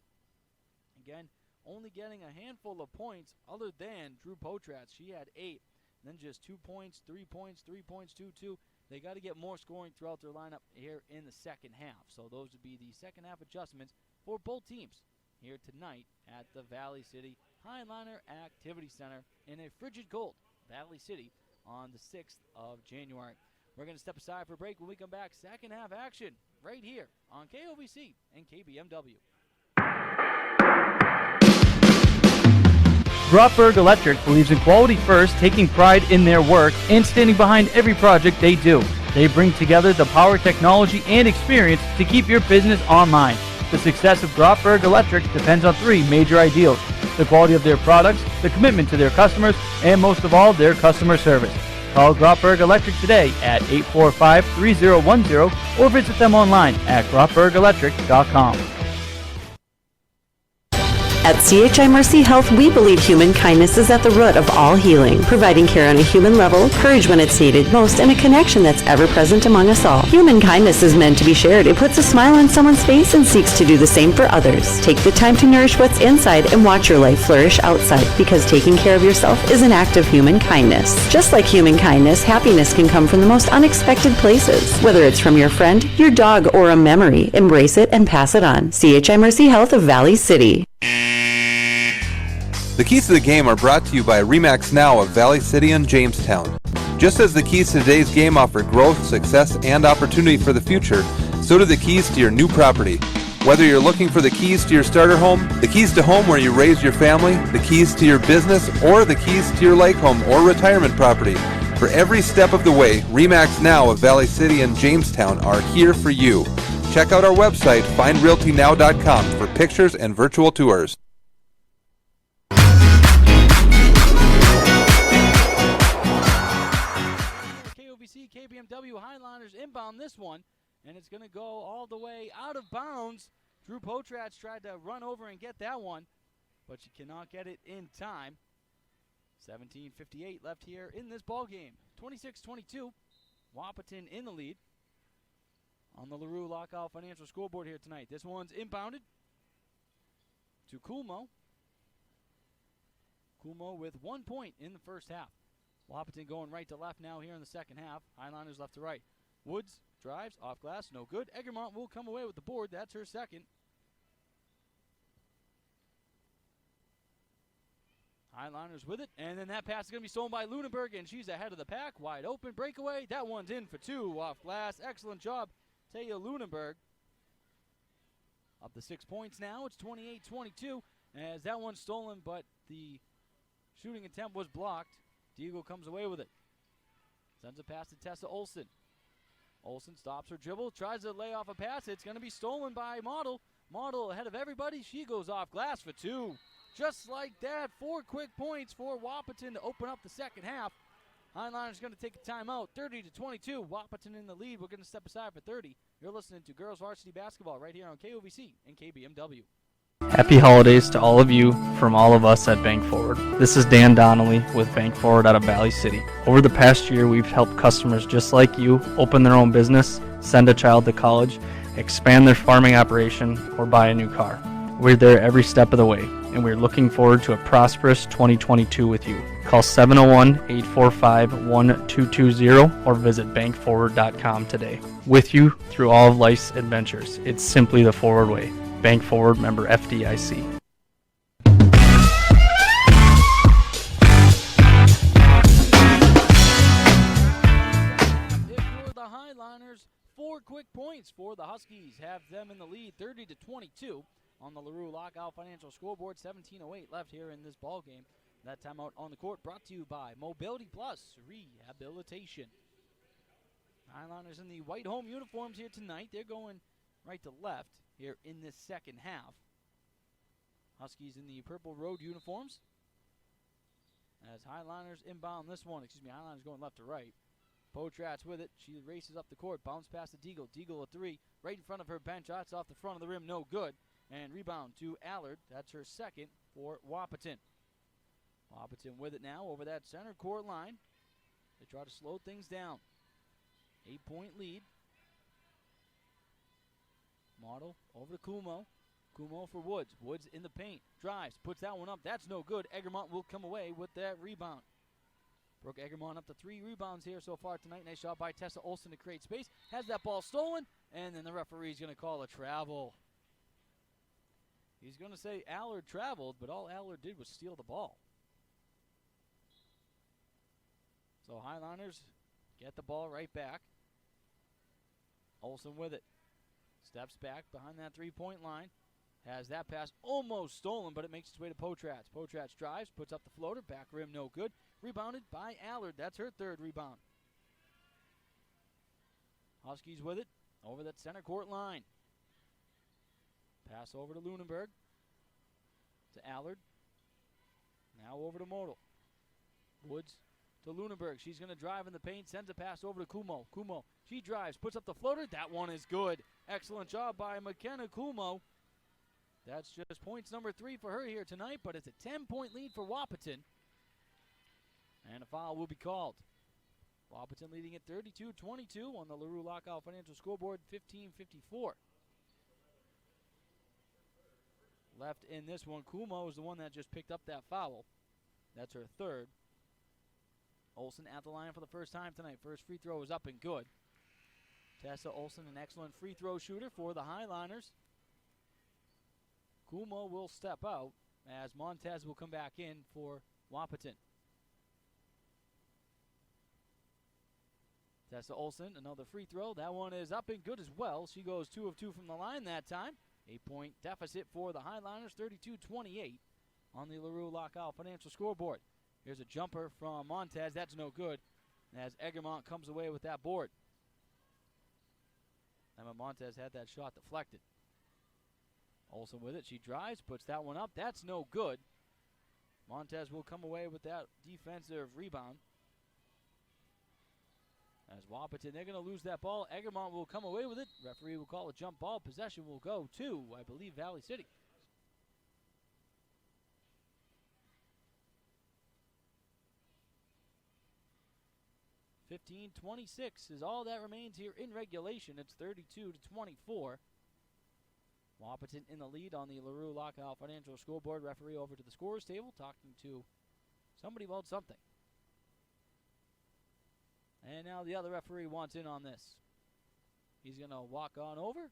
Again, only getting a handful of points other than Drew Potratz. She had 8. Then just 2 points, 3 points, 3 points, 2. They got to get more scoring throughout their lineup here in the second half. So those would be the second half adjustments for both teams here tonight at the Valley City Highliner Activity Center in a frigid cold Valley City on the 6th of January. We're going to step aside for a break. When we come back, second half action right here on KOVC and KBMW. Dropberg Electric believes in quality first, taking pride in their work, and standing behind every project they do. They bring together the power, technology, and experience to keep your business online. The success of Dropberg Electric depends on 3 major ideals: the quality of their products, the commitment to their customers, and most of all, their customer service. Call Dropberg Electric today at 845-3010 or visit them online at dropbergelectric.com. At CHI Mercy Health, we believe human kindness is at the root of all healing, providing care on a human level, courage when it's needed most, and a connection that's ever present among us all. Human kindness is meant to be shared. It puts a smile on someone's face and seeks to do the same for others. Take the time to nourish what's inside and watch your life flourish outside, because taking care of yourself is an act of human kindness. Just like human kindness, happiness can come from the most unexpected places. Whether it's from your friend, your dog, or a memory, embrace it and pass it on. CHI Mercy Health of Valley City. The keys to the game are brought to you by RE/MAX Now of Valley City and Jamestown. Just as the keys to today's game offer growth, success, and opportunity for the future, so do the keys to your new property. Whether you're looking for the keys to your starter home, the keys to home where you raise your family, the keys to your business, or the keys to your lake home or retirement property, for every step of the way, RE/MAX Now of Valley City and Jamestown are here for you. Check out our website, findrealtynow.com, for pictures and virtual tours. KOVC, KBMW Highliners inbound this one, and it's going to go all the way out of bounds. Drew Potratz tried to run over and get that one, but she cannot get it in time. 17:58 left here in this ball game. 26-22, Wahpeton in the lead on the LaRue Lockout Financial scoreboard here tonight. This one's inbounded to Kulmo. Kulmo with 1 point in the first half. Wahpeton going right to left now here in the second half. Highliners left to right. Woods drives off glass, no good. Egermont will come away with the board. That's her second. Highliners with it, and then that pass is going to be stolen by Lunenberg, and she's ahead of the pack. Wide open breakaway. That one's in for 2 off glass. Excellent job, Taya Lunenberg. Up to 6 points now. It's 28-22 as that one's stolen, but the shooting attempt was blocked. Deagle comes away with it. Sends a pass to Tessa Olsen. Olsen stops her dribble, tries to lay off a pass. It's going to be stolen by Model. Model ahead of everybody. She goes off glass for 2. Just like that, 4 quick points for Wahpeton to open up the second half. Highliners going to take a timeout, 30-22. Wahpeton in the lead. We're going to step aside for 30. You're listening to Girls Varsity Basketball right here on KOVC and KBMW. Happy holidays to all of you from all of us at Bank Forward. This is Dan Donnelly with Bank Forward out of Valley City. Over the past year, we've helped customers just like you open their own business, send a child to college, expand their farming operation, or buy a new car. We're there every step of the way, and we're looking forward to a prosperous 2022 with you. Call 701-845-1220 or visit bankforward.com today. With you through all of life's adventures. It's simply the Forward way. Bank Forward, member FDIC. If you're the Highliners, 4 quick points for the Huskies have them in the lead, 30-22 on the LaRue Lockout Financial scoreboard. 17:08 left here in this ball game. That timeout on the court brought to you by Mobility Plus Rehabilitation. Highliners in the white home uniforms here tonight. They're going right to left here in this second half. Huskies in the purple road uniforms. As Highliners inbound this one. Highliners going left to right. Potratz with it. She races up the court. Bounce past to Deagle. Deagle a 3. Right in front of her bench. Shots off the front of the rim. No good. And rebound to Allard. That's her second for Wahpeton. Wahpeton with it now over that center court line. They try to slow things down. 8-point lead. Waddle over to Kumo. Kumo for Woods. Woods in the paint. Drives. Puts that one up. That's no good. Egremont will come away with that rebound. Brooke Egremont up to 3 rebounds here so far tonight. Nice shot by Tessa Olsen to create space. Has that ball stolen. And then the referee's going to call a travel. He's going to say Allard traveled, but all Allard did was steal the ball. So Highliners get the ball right back. Olsen with it. Steps back behind that three-point line. Has that pass almost stolen, but it makes its way to Potratz. Potratz drives, puts up the floater. Back rim, no good. Rebounded by Allard. That's her third rebound. Huskies with it over that center court line. Pass over to Lunenburg. To Allard. Now over to Model. Woods to Lunenburg. She's going to drive in the paint. Sends a pass over to Kumo. Kumo, she drives. Puts up the floater. That one is good. Excellent job by McKenna Kumo. That's just points number 3 for her here tonight, but it's a 10-point lead for Wahpeton. And a foul will be called. Wahpeton leading at 32-22 on the LaRue Lockout Financial Scoreboard, 15:54. Left in this one. Kumo is the one that just picked up that foul. That's her third. Olsen at the line for the first time tonight. First free throw is up and good. Tessa Olsen, an excellent free throw shooter for the Highliners. Kumo will step out as Montez will come back in for Wahpeton. Tessa Olsen, another free throw. That one is up and good as well. She goes 2 of 2 from the line that time. 8-point deficit for the Highliners, 32-28 on the LaRue Lockout Financial Scoreboard. Here's a jumper from Montez. That's no good as Egremont comes away with that board. Emma Montez had that shot deflected. Olsen with it. She drives, puts that one up. That's no good. Montez will come away with that defensive rebound. As Wahpeton, they're going to lose that ball. Egremont will come away with it. Referee will call a jump ball. Possession will go to, I believe, Valley City. (15:26) is all that remains here in regulation. It's 32-24. Wahpeton in the lead on the LaRue Lockout Financial Scoreboard. Referee over to the scorer's table talking to somebody about something. And now the other referee wants in on this. He's going to walk on over.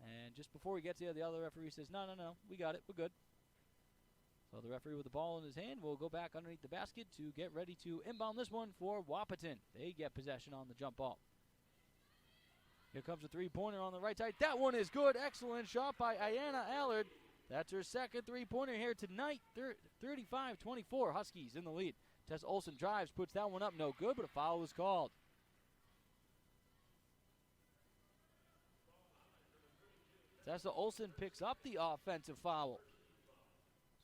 And just before he gets here, the other referee says, no, we got it, we're good. So the referee with the ball in his hand will go back underneath the basket to get ready to inbound this one for Wahpeton. They get possession on the jump ball. Here comes a three-pointer on the right side. That one is good. Excellent shot by Ayanna Allard. That's her second three-pointer here tonight. 35-24, Huskies in the lead. Tessa Olsen drives, puts that one up. No good, but a foul was called. Tessa Olsen picks up the offensive foul.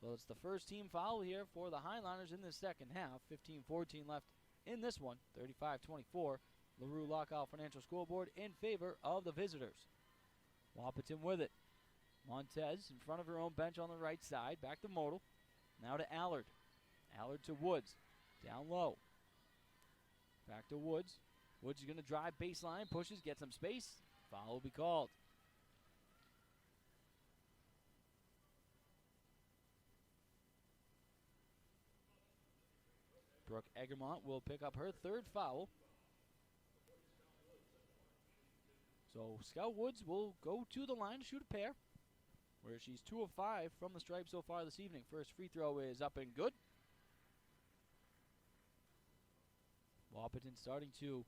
So it's the first team foul here for the Highliners in the second half. 15:14 left in this one. 35-24. LaRue Lockout Financial Scoreboard in favor of the visitors. Wahpeton with it. Montez in front of her own bench on the right side. Back to Model. Now to Allard. Allard to Woods. Down low. Back to Woods. Woods is going to drive baseline. Pushes. Gets some space. Foul will be called. Brooke Egremont will pick up her third foul. So Scout Woods will go to the line to shoot a pair, where she's 2 of 5 from the stripe so far this evening. First free throw is up and good. Wahpeton starting to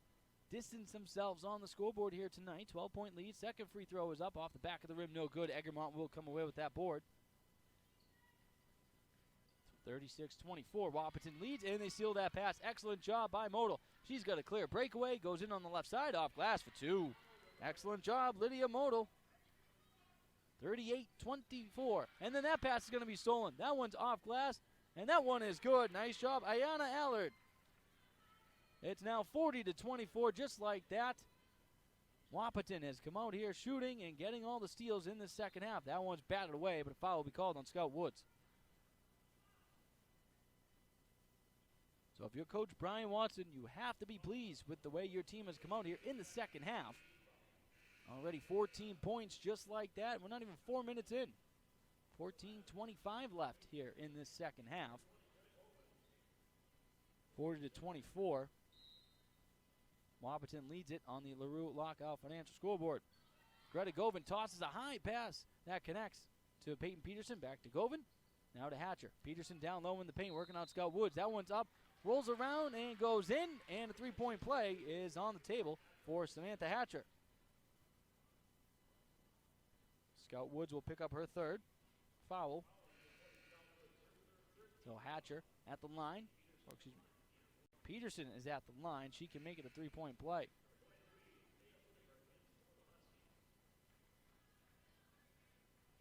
distance themselves on the scoreboard here tonight. 12-point lead. Second free throw is up off the back of the rim. No good. Egremont will come away with that board. 36-24. Wahpeton leads, and they seal that pass. Excellent job by Model. She's got a clear breakaway. Goes in on the left side. Off glass for 2. Excellent job, Lydia Model. 38-24. And then that pass is going to be stolen. That one's off glass, and that one is good. Nice job, Ayanna Allard. It's now 40-24, just like that. Wahpeton has come out here shooting and getting all the steals in the second half. That one's batted away, but a foul will be called on Scout Woods. So if you're Coach Brian Watson, you have to be pleased with the way your team has come out here in the second half. Already 14 points just like that. We're not even 4 minutes in. 14:25 left here in this second half. 40-24. Wahpeton leads it on the LaRue Lockout Financial scoreboard. Greta Govin tosses a high pass that connects to Peyton Peterson. Back to Govin. Now to Hatcher. Peterson down low in the paint, working on Scout Woods. That one's up, rolls around, and goes in. And a three-point play is on the table for Samantha Hatcher. Scout Woods will pick up her third foul. So Hatcher at the line. Or excuse me, Peterson is at the line. She can make it a three-point play.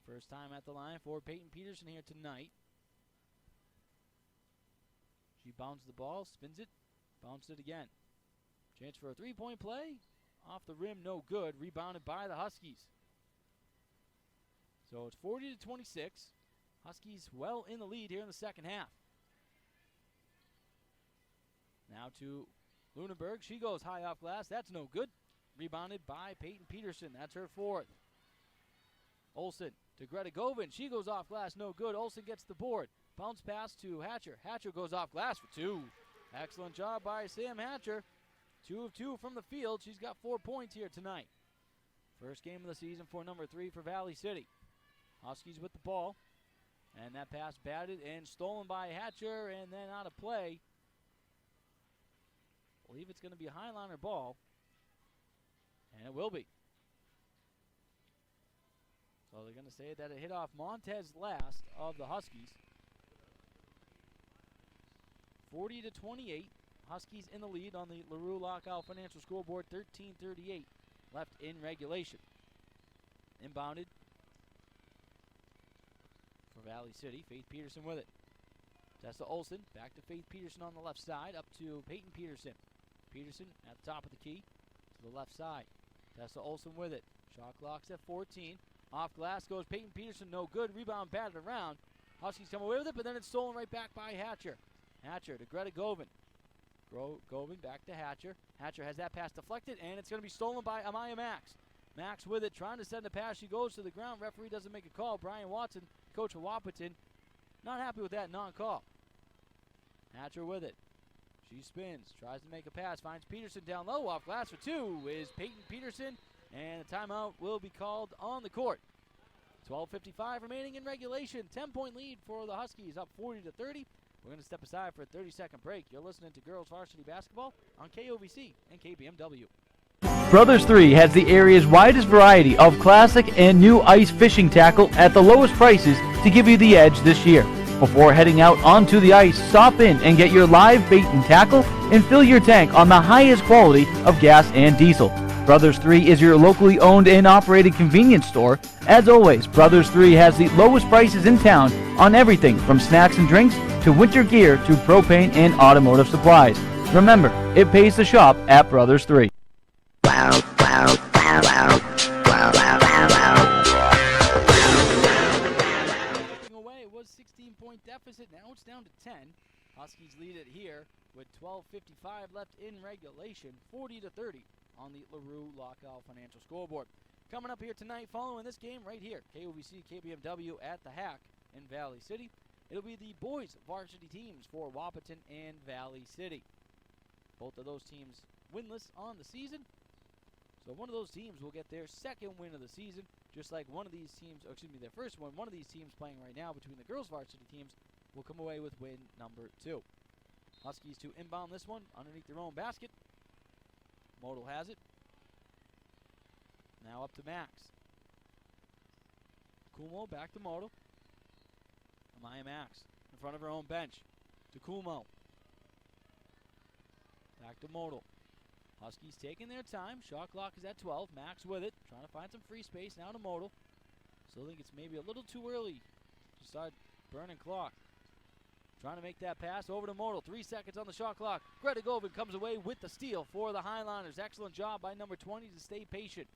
First time at the line for Peyton Peterson here tonight. She bounces the ball, spins it, bounces it again. Chance for a three-point play. Off the rim, no good. Rebounded by the Huskies. So it's 40-26. Huskies well in the lead here in the second half. Now to Lunenburg. She goes high off glass. That's no good. Rebounded by Peyton Peterson. That's her fourth. Olsen to Greta Govin. She goes off glass. No good. Olsen gets the board. Bounce pass to Hatcher. Hatcher goes off glass for two. Excellent job by Sam Hatcher. 2 of 2 from the field. She's got 4 points here tonight. First game of the season for number 3 for Valley City. Huskies with the ball. And that pass batted and stolen by Hatcher and then out of play. I believe it's going to be a Highliner ball. And it will be. So they're going to say that it hit off Montez last of the Huskies. 40-28. Huskies in the lead on the LaRue Lockout Financial scoreboard. 13:38 left in regulation. Inbounded for Valley City. Faith Peterson with it. Tessa Olsen back to Faith Peterson on the left side. Up to Peyton Peterson. Peterson at the top of the key to the left side. Tessa Olsen with it. Shot clock's at 14. Off glass goes Peyton Peterson. No good. Rebound batted around. Huskies come away with it, but then it's stolen right back by Hatcher. Hatcher to Greta Govin. Govin back to Hatcher. Hatcher has that pass deflected, and it's going to be stolen by Amaya Max. Max with it, trying to send a pass. She goes to the ground. Referee doesn't make a call. Brian Watson, coach of Wahpeton, not happy with that non-call. Hatcher with it. She spins, tries to make a pass, finds Peterson down low. Off glass for two is Peyton Peterson, and a timeout will be called on the court. 12:55 remaining in regulation. 10-point lead for the Huskies, up 40-30. We're going to step aside for a 30-second break. You're listening to Girls Varsity Basketball on KOVC and KBMW. Brothers 3 has the area's widest variety of classic and new ice fishing tackle at the lowest prices to give you the edge this year. Before heading out onto the ice, stop in and get your live bait and tackle and fill your tank on the highest quality of gas and diesel. Brothers 3 is your locally owned and operated convenience store. As always, Brothers 3 has the lowest prices in town on everything from snacks and drinks to winter gear to propane and automotive supplies. Remember, it pays to shop at Brothers 3. Taking away was 16-point deficit. Now it's down to 10. Huskies lead it here with 12:55 left in regulation, 40-30 on the LaRue Lockout Financial scoreboard. Coming up here tonight, following this game right here, KOVC KBMW at the Hack in Valley City. It'll be the boys varsity teams for Wahpeton and Valley City. Both of those teams winless on the season. So one of those teams will get their second win of the season, just like one of these teams, or excuse me, their first one. One of these teams playing right now between the girls varsity teams will come away with win number 2. Huskies to inbound this one underneath their own basket. Modal has it. Now up to Max. Kumo back to Modal. Amaya Max in front of her own bench. To Kumo. Back to Modal. Huskies taking their time. Shot clock is at 12. Max with it. Trying to find some free space now to Modal. Still think it's maybe a little too early to start burning clock. Trying to make that pass over to Modal. 3 seconds on the shot clock. Greta Govin comes away with the steal for the Highliners. Excellent job by number 20 to stay patient.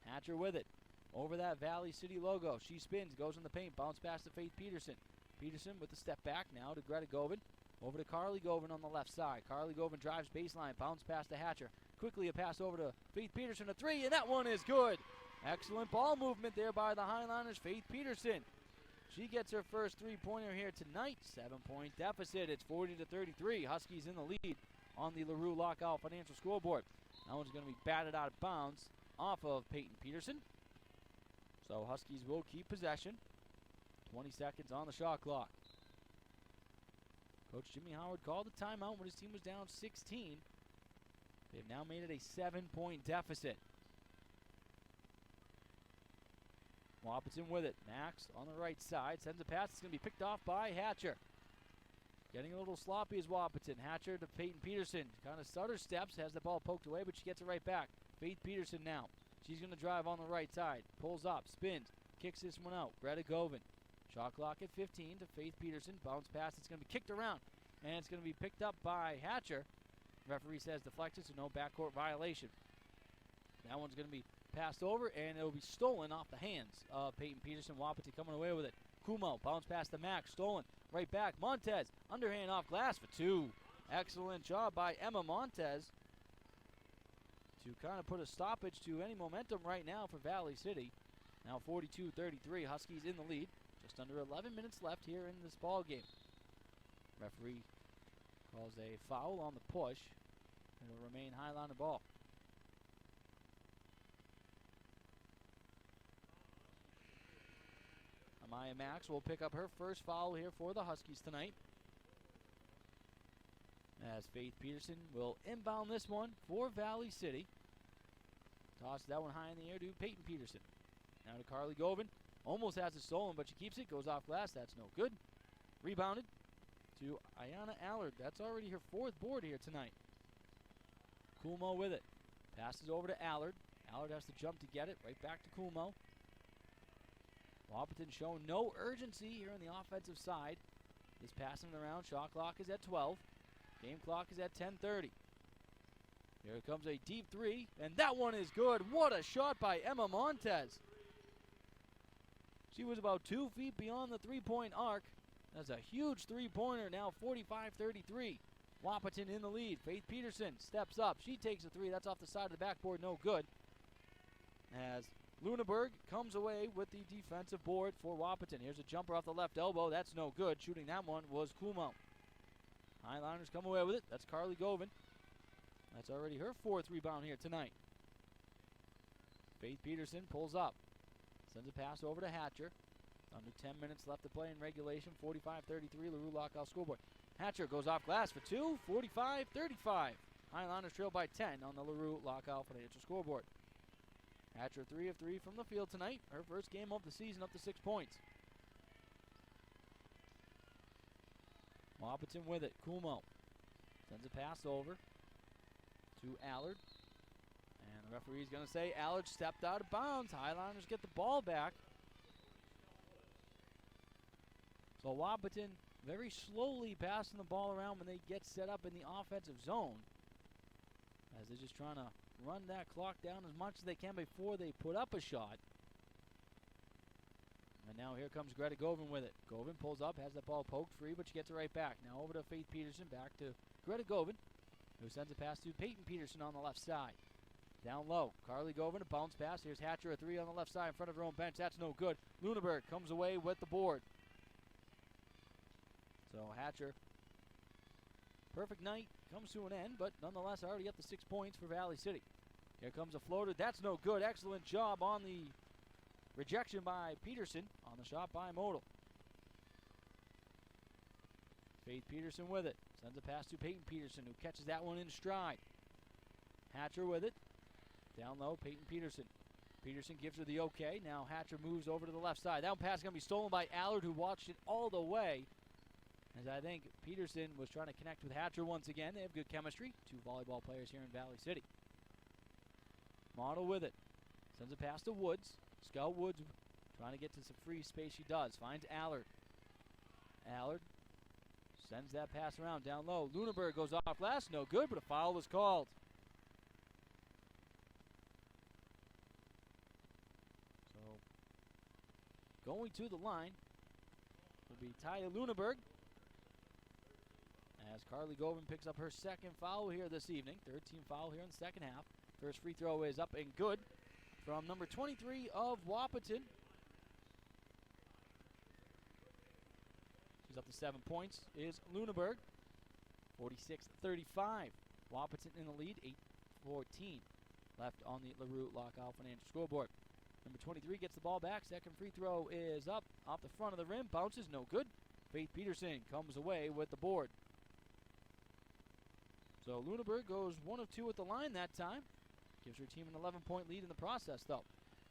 Hatcher with it. Over that Valley City logo. She spins, goes in the paint, bounce pass to Faith Peterson. Peterson with the step back now to Greta Govin. Over to Carly Govin on the left side. Carly Govin drives baseline, bounce pass to Hatcher. quickly a pass over to Faith Peterson, a three, and that one is good. Excellent ball movement there by the Highlanders. Faith Peterson. She gets her first three-pointer here tonight. 7-point deficit. It's 40-33. Huskies in the lead on the LaRue Lockout Financial scoreboard. That one's going to be batted out of bounds off of Peyton Peterson. So Huskies will keep possession. 20 seconds on the shot clock. Coach Jimmy Howard called the timeout when his team was down 16. They've now made it a 7-point deficit. Wahpeton with it. Max on the right side. Sends a pass. It's going to be picked off by Hatcher. Getting a little sloppy is Wahpeton. Hatcher to Peyton Peterson. Kind of stutter steps. Has the ball poked away, but she gets it right back. Faith Peterson now. She's going to drive on the right side. Pulls up. Spins. Kicks this one out. Greta Govan. Shot clock at 15 to Faith Peterson. Bounce pass. It's going to be kicked around. And it's going to be picked up by Hatcher. Referee says deflected, so no backcourt violation. That one's going to be passed over, and it'll be stolen off the hands of Peyton Peterson. Wahpeton coming away with it. Kumo, bounce pass to Max, stolen. Right back, Montez, underhand off glass for two. Excellent job by Emma Montez to kind of put a stoppage to any momentum right now for Valley City. Now 42-33, Huskies in the lead. Just under 11 minutes left here in this ball game. Referee calls a foul on the push. It'll remain Highlander ball. Amaya Max will pick up her first foul here for the Huskies tonight. As Faith Peterson will inbound this one for Valley City. Tosses that one high in the air to Peyton Peterson. Now to Carly Govan. Almost has it stolen, but she keeps it. Goes off glass. That's no good. Rebounded to Ayana Allard. That's already her fourth board here tonight. Kumo with it. Passes over to Allard. Allard has to jump to get it. Right back to Kumo. Wahpeton showing no urgency here on the offensive side. This passing around. Shot clock is at 12. Game clock is at 10:30. Here comes a deep three, and that one is good. What a shot by Emma Montez. She was about 2 feet beyond the three-point arc. That's a huge three-pointer, now 45-33. Wahpeton in the lead. Faith Peterson steps up. She takes a three. That's off the side of the backboard, no good. As Luneberg comes away with the defensive board for Wahpeton. Here's a jumper off the left elbow. That's no good. Shooting that one was Kumo. Highlanders come away with it. That's Carly Govan. That's already her fourth rebound here tonight. Faith Peterson pulls up. Sends a pass over to Hatcher. Under 10 minutes left to play in regulation. 45-33, LaRue Lockout scoreboard. Hatcher goes off glass for two. 45-35. Highlanders trail by 10 on the LaRue Lockout Financial scoreboard. Hatcher 3 of 3 from the field tonight. Her first game of the season, up to 6 points. Wahpeton with it. Kumo sends a pass over to Allard. And the referee's going to say Allard stepped out of bounds. Highlanders get the ball back. So Wahpeton very slowly passing the ball around when they get set up in the offensive zone, as they're just trying to run that clock down as much as they can before they put up a shot. And now here comes Greta Govan with it. Govan pulls up, has that ball poked free, but she gets it right back. Now over to Faith Peterson, back to Greta Govan, who sends a pass to Peyton Peterson on the left side. Down low, Carly Govan, a bounce pass. Here's Hatcher, a three on the left side in front of her own bench. That's no good. Luneberg comes away with the board. So Hatcher, perfect night, comes to an end, but nonetheless already up to 6 points for Valley City. Here comes a floater. That's no good. Excellent job on the rejection by Peterson on the shot by Modal. Faith Peterson with it. Sends a pass to Peyton Peterson, who catches that one in stride. Hatcher with it. Down low, Peyton Peterson. Peterson gives her the okay. Now Hatcher moves over to the left side. That one pass is going to be stolen by Allard, who watched it all the way. As I think Peterson was trying to connect with Hatcher once again. They have good chemistry. Two volleyball players here in Valley City. Model with it. Sends a pass to Woods. Scout Woods trying to get to some free space. She does. Finds Allard. Allard sends that pass around down low. Luneberg goes off glass. No good, but a foul was called. So going to the line will be Taya Luneberg, as Carly Govan picks up her second foul here this evening. Third team foul here in the second half. First free throw is up and good from number 23 of Wahpeton. She's up to 7 points, is Lunenburg. 46-35. Wahpeton in the lead, 8:14 left on the LaRue Lockout Financial scoreboard. Number 23 gets the ball back. Second free throw is up, off the front of the rim. Bounces, no good. Faith Peterson comes away with the board. So Lunenburg goes 1 of 2 at the line that time. Gives her team an 11-point lead in the process, though.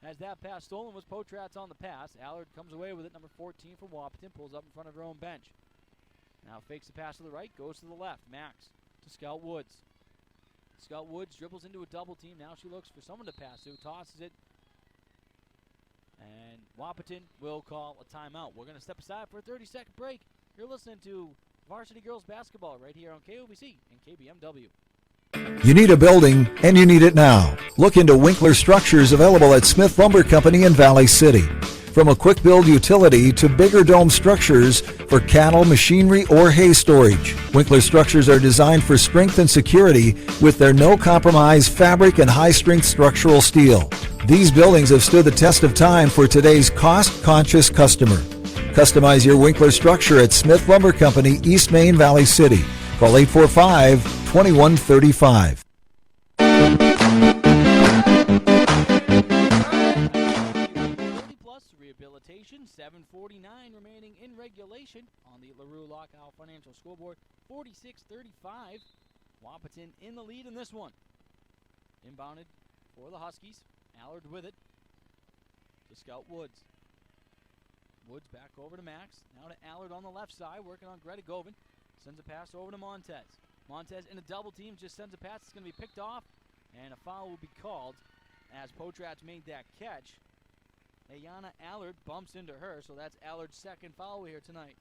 As that pass stolen was Potratz on the pass. Allard comes away with it, number 14 for Wahpeton. Pulls up in front of her own bench. Now fakes the pass to the right, goes to the left. Max to Scout Woods. Scout Woods dribbles into a double team. Now she looks for someone to pass to. Tosses it. And Wahpeton will call a timeout. We're going to step aside for a 30-second break. You're listening to Varsity Girls Basketball right here on KOVC and KBMW. You need a building, and you need it now. Look into Winkler Structures, available at Smith Lumber Company in Valley City. From a quick build utility to bigger dome structures for cattle, machinery, or hay storage, Winkler Structures are designed for strength and security with their no-compromise fabric and high-strength structural steel. These buildings have stood the test of time for today's cost-conscious customer. Customize your Winkler structure at Smith Lumber Company, East Main, Valley City. Call 845-2135. Plus rehabilitation, 7:49 remaining in regulation on the LaRue Lockout Financial scoreboard. 46-35. Wahpeton in the lead in this one. Inbounded for the Huskies. Allard with it to Scout Woods. Woods back over to Max. Now to Allard on the left side, working on Greta Govan. Sends a pass over to Montez. Montez in a double team, just sends a pass. It's going to be picked off, and a foul will be called as Potratz made that catch. Ayana Allard bumps into her, so that's Allard's second foul here tonight.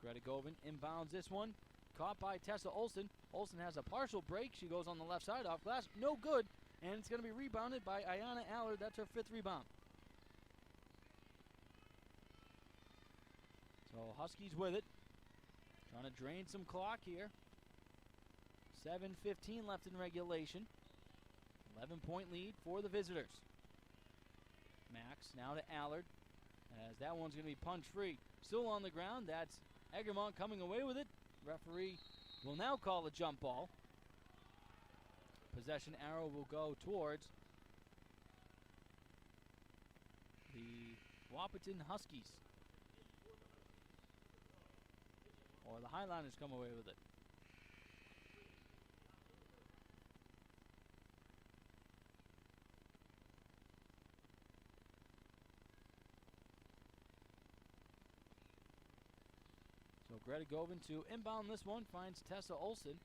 Greta Govan inbounds this one. Caught by Tessa Olsen. Olsen has a partial break. She goes on the left side off glass. No good. And it's going to be rebounded by Ayana Allard. That's her 5th rebound. So Huskies with it. Trying to drain some clock here. 7:15 left in regulation. 11-point lead for the visitors. Max now to Allard. As that one's going to be punch free. Still on the ground. That's Egremont coming away with it. Referee will now call a jump ball. Possession arrow will go towards the Wahpeton Huskies. Or the Highlanders come away with it. So Greta Govan to inbound this one finds Tessa Olsen.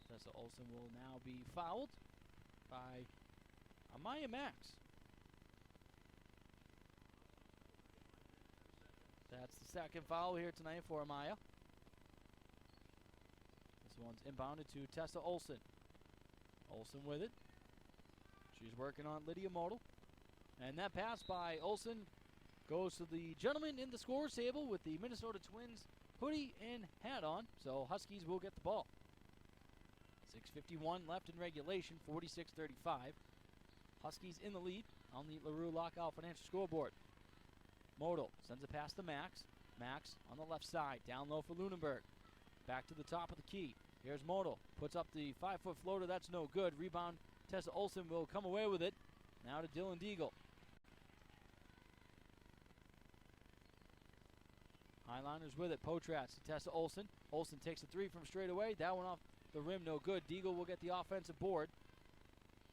Tessa Olsen will now be fouled by Amaya Max. That's the second foul here tonight for Amaya. This one's inbounded to Tessa Olsen. Olsen with it. She's working on Lydia Modal. And that pass by Olsen goes to the gentleman in the scorer's table with the Minnesota Twins hoodie and hat on. So Huskies will get the ball. 6:51 left in regulation, 46-35. Huskies in the lead on the LaRue Lockout Financial scoreboard. Modal sends a pass to Max. Max on the left side, down low for Lunenburg. Back to the top of the key. Here's Modal, puts up the 5-foot floater, that's no good. Rebound, Tessa Olsen will come away with it. Now to Dylan Deagle. Highlanders with it, Potratz to Tessa Olsen. Olsen takes a 3 from straight away. That one off the rim, no good. Deagle will get the offensive board.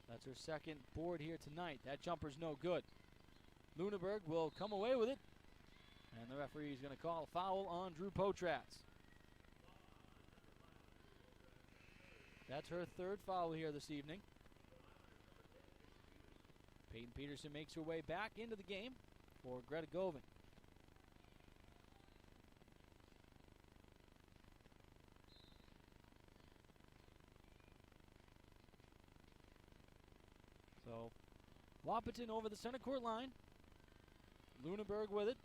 That's her second board here tonight. That jumper's no good. Lunenburg will come away with it. And the referee is going to call a foul on Drew Potratz. That's her 3rd foul here this evening. Peyton Peterson makes her way back into the game for Greta Govan. So Wahpeton over the center court line. Lunenburg with it.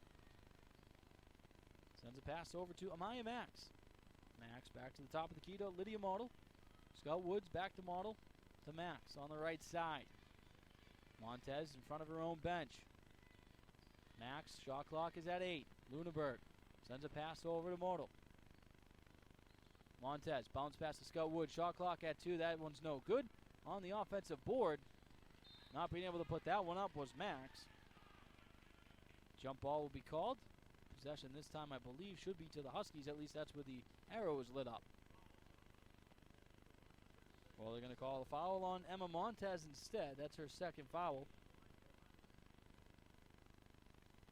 Sends a pass over to Amaya Max. Max back to the top of the key to Lydia Model. Scout Woods back to Model to Max on the right side. Montez in front of her own bench. Max, shot clock is at 8. Lunenburg sends a pass over to Model. Montez, bounce pass to Scout Woods. Shot clock at 2. That one's no good. On the offensive board, not being able to put that one up was Max. Jump ball will be called. Possession this time, I believe, should be to the Huskies. At least that's where the arrow is lit up. Well, they're going to call a foul on Emma Montez instead. That's her second foul.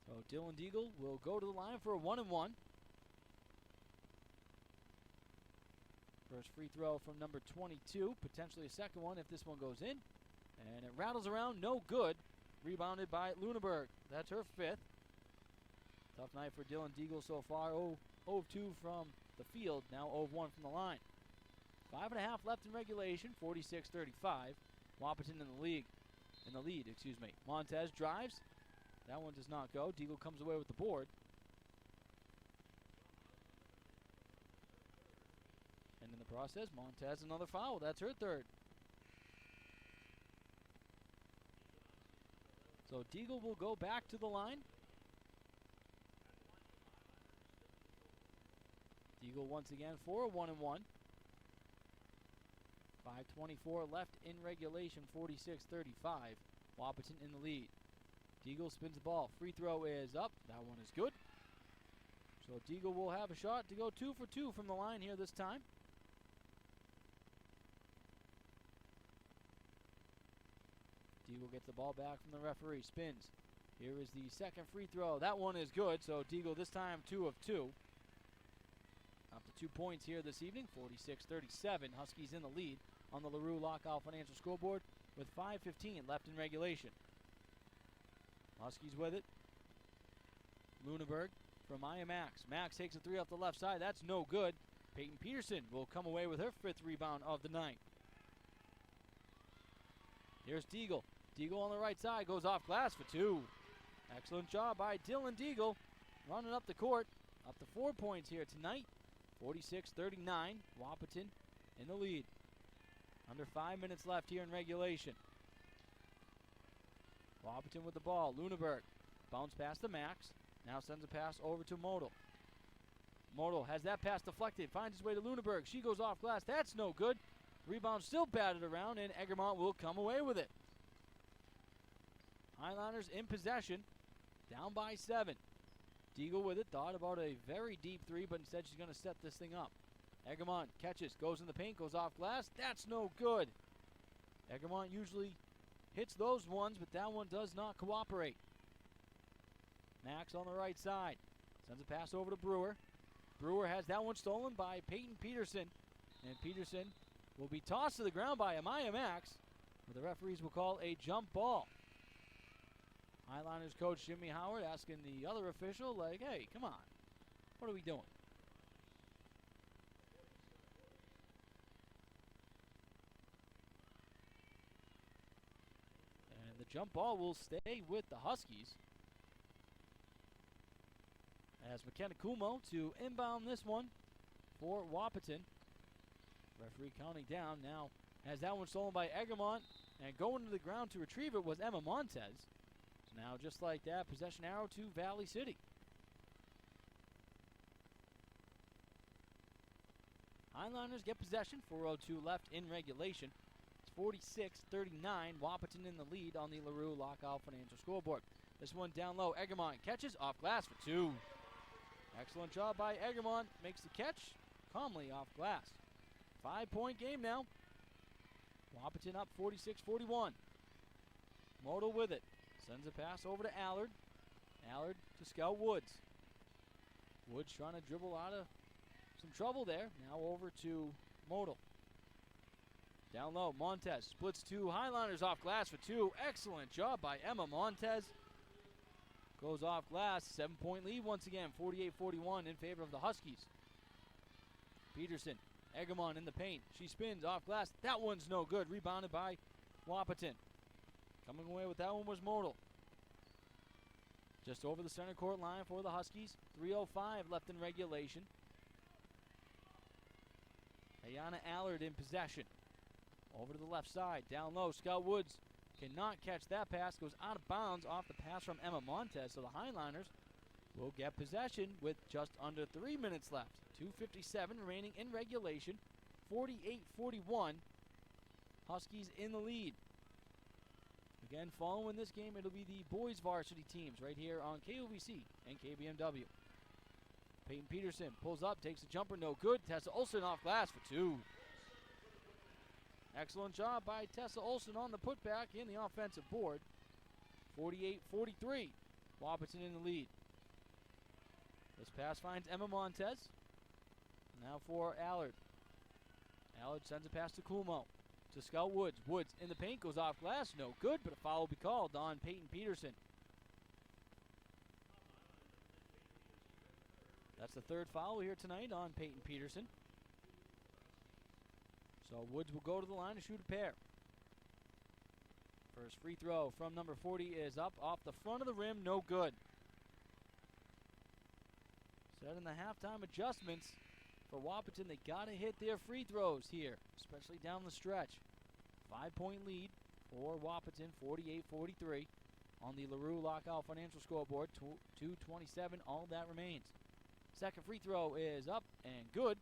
So Dylan Deagle will go to the line for a 1-and-1. First free throw from number 22. Potentially a second one if this one goes in. And it rattles around, no good. Rebounded by Lunenburg. That's her fifth. Tough night for Dylan Deagle so far. 0 of 2 from the field, now 0 of 1 from the line. 5.5 left in regulation, 46-35. Wahpeton in the lead. Montez drives. That one does not go. Deagle comes away with the board. And in the process, Montez another foul. That's her third. So Deagle will go back to the line. Deagle once again for a 1-and-1. 5:24 left in regulation, 46-35. Wahpeton in the lead. Deagle spins the ball. Free throw is up. That one is good. So Deagle will have a shot to go 2 for 2 from the line here this time. Deagle gets the ball back from the referee. Spins. Here is the second free throw. That one is good. So Deagle this time 2 of 2. Up to 2 points here this evening. 46-37. Huskies in the lead on the LaRue Lockout Financial scoreboard with 5:15 left in regulation. Huskies with it. Lunenburg from Maya Max. Max takes a 3 off the left side. That's no good. Peyton Peterson will come away with her 5th rebound of the night. Here's Deagle. Deagle on the right side goes off glass for 2. Excellent job by Dylan Deagle running up the court. Up to 4 points here tonight. 46-39. Wahpeton in the lead. Under 5 minutes left here in regulation. Wahpeton with the ball. Lunenburg. Bounce pass to Max. Now sends a pass over to Model. Model has that pass deflected. Finds his way to Lunenburg. She goes off glass. That's no good. Rebound still batted around, and Egremont will come away with it. Highliners in possession. Down by 7. Deagle with it. Thought about a very deep 3, but instead she's going to set this thing up. Egremont catches. Goes in the paint. Goes off glass. That's no good. Egremont usually hits those ones, but that one does not cooperate. Max on the right side. Sends a pass over to Brewer. Brewer has that one stolen by Peyton Peterson. And Peterson will be tossed to the ground by Amaya Max. But the referees will call a jump ball. Highliners coach Jimmy Howard asking the other official, like, hey, come on. What are we doing? And the jump ball will stay with the Huskies. As McKenna Kumo to inbound this one for Wahpeton. Referee counting down now. Has that one stolen by Egremont. And going to the ground to retrieve it was Emma Montez. So now just like that, possession arrow to Valley City. Highliners get possession. 4:02 left in regulation. It's 46-39. Wahpeton in the lead on the LaRue Lockout Financial scoreboard. This one down low. Egremont catches off glass for 2. Excellent job by Egremont. Makes the catch calmly off glass. 5-point game now. Wahpeton up 46-41. Model with it. Sends a pass over to Allard. Allard to Scout Woods. Woods trying to dribble out of some trouble there. Now over to Model. Down low, Montez splits 2. Highliners off glass for 2. Excellent job by Emma Montez. Goes off glass. 7-point lead once again. 48-41 in favor of the Huskies. Peterson. Egremont in the paint. She spins off glass. That one's no good. Rebounded by Wahpeton. Coming away with that one was Modal. Just over the center court line for the Huskies. 3:05 left in regulation. Ayana Allard in possession. Over to the left side. Down low. Scout Woods cannot catch that pass. Goes out of bounds off the pass from Emma Montez. So the Highliners will get possession with just under 3 minutes left. 2:57 remaining in regulation. 48-41. Huskies in the lead. Again, following this game, it'll be the boys varsity teams right here on KOVC and KBMW. Peyton Peterson pulls up, takes a jumper, no good. Tessa Olsen off glass for 2. Excellent job by Tessa Olsen on the putback in the offensive board. 48-43. Wahpeton in the lead. This pass finds Emma Montez. Now for Allard. Allard sends a pass to Kulmo. To Scout Woods. Woods in the paint, goes off glass. No good, but a foul will be called on Peyton Peterson. That's the third foul here tonight on Peyton Peterson. So Woods will go to the line to shoot a pair. First free throw from number 40 is up off the front of the rim. No good. Set in the halftime adjustments. For Wahpeton, they got to hit their free throws here, especially down the stretch. 5-point lead for Wahpeton, 48-43 on the LaRue Lockout Financial scoreboard. 2:27, all that remains. Second free throw is up and good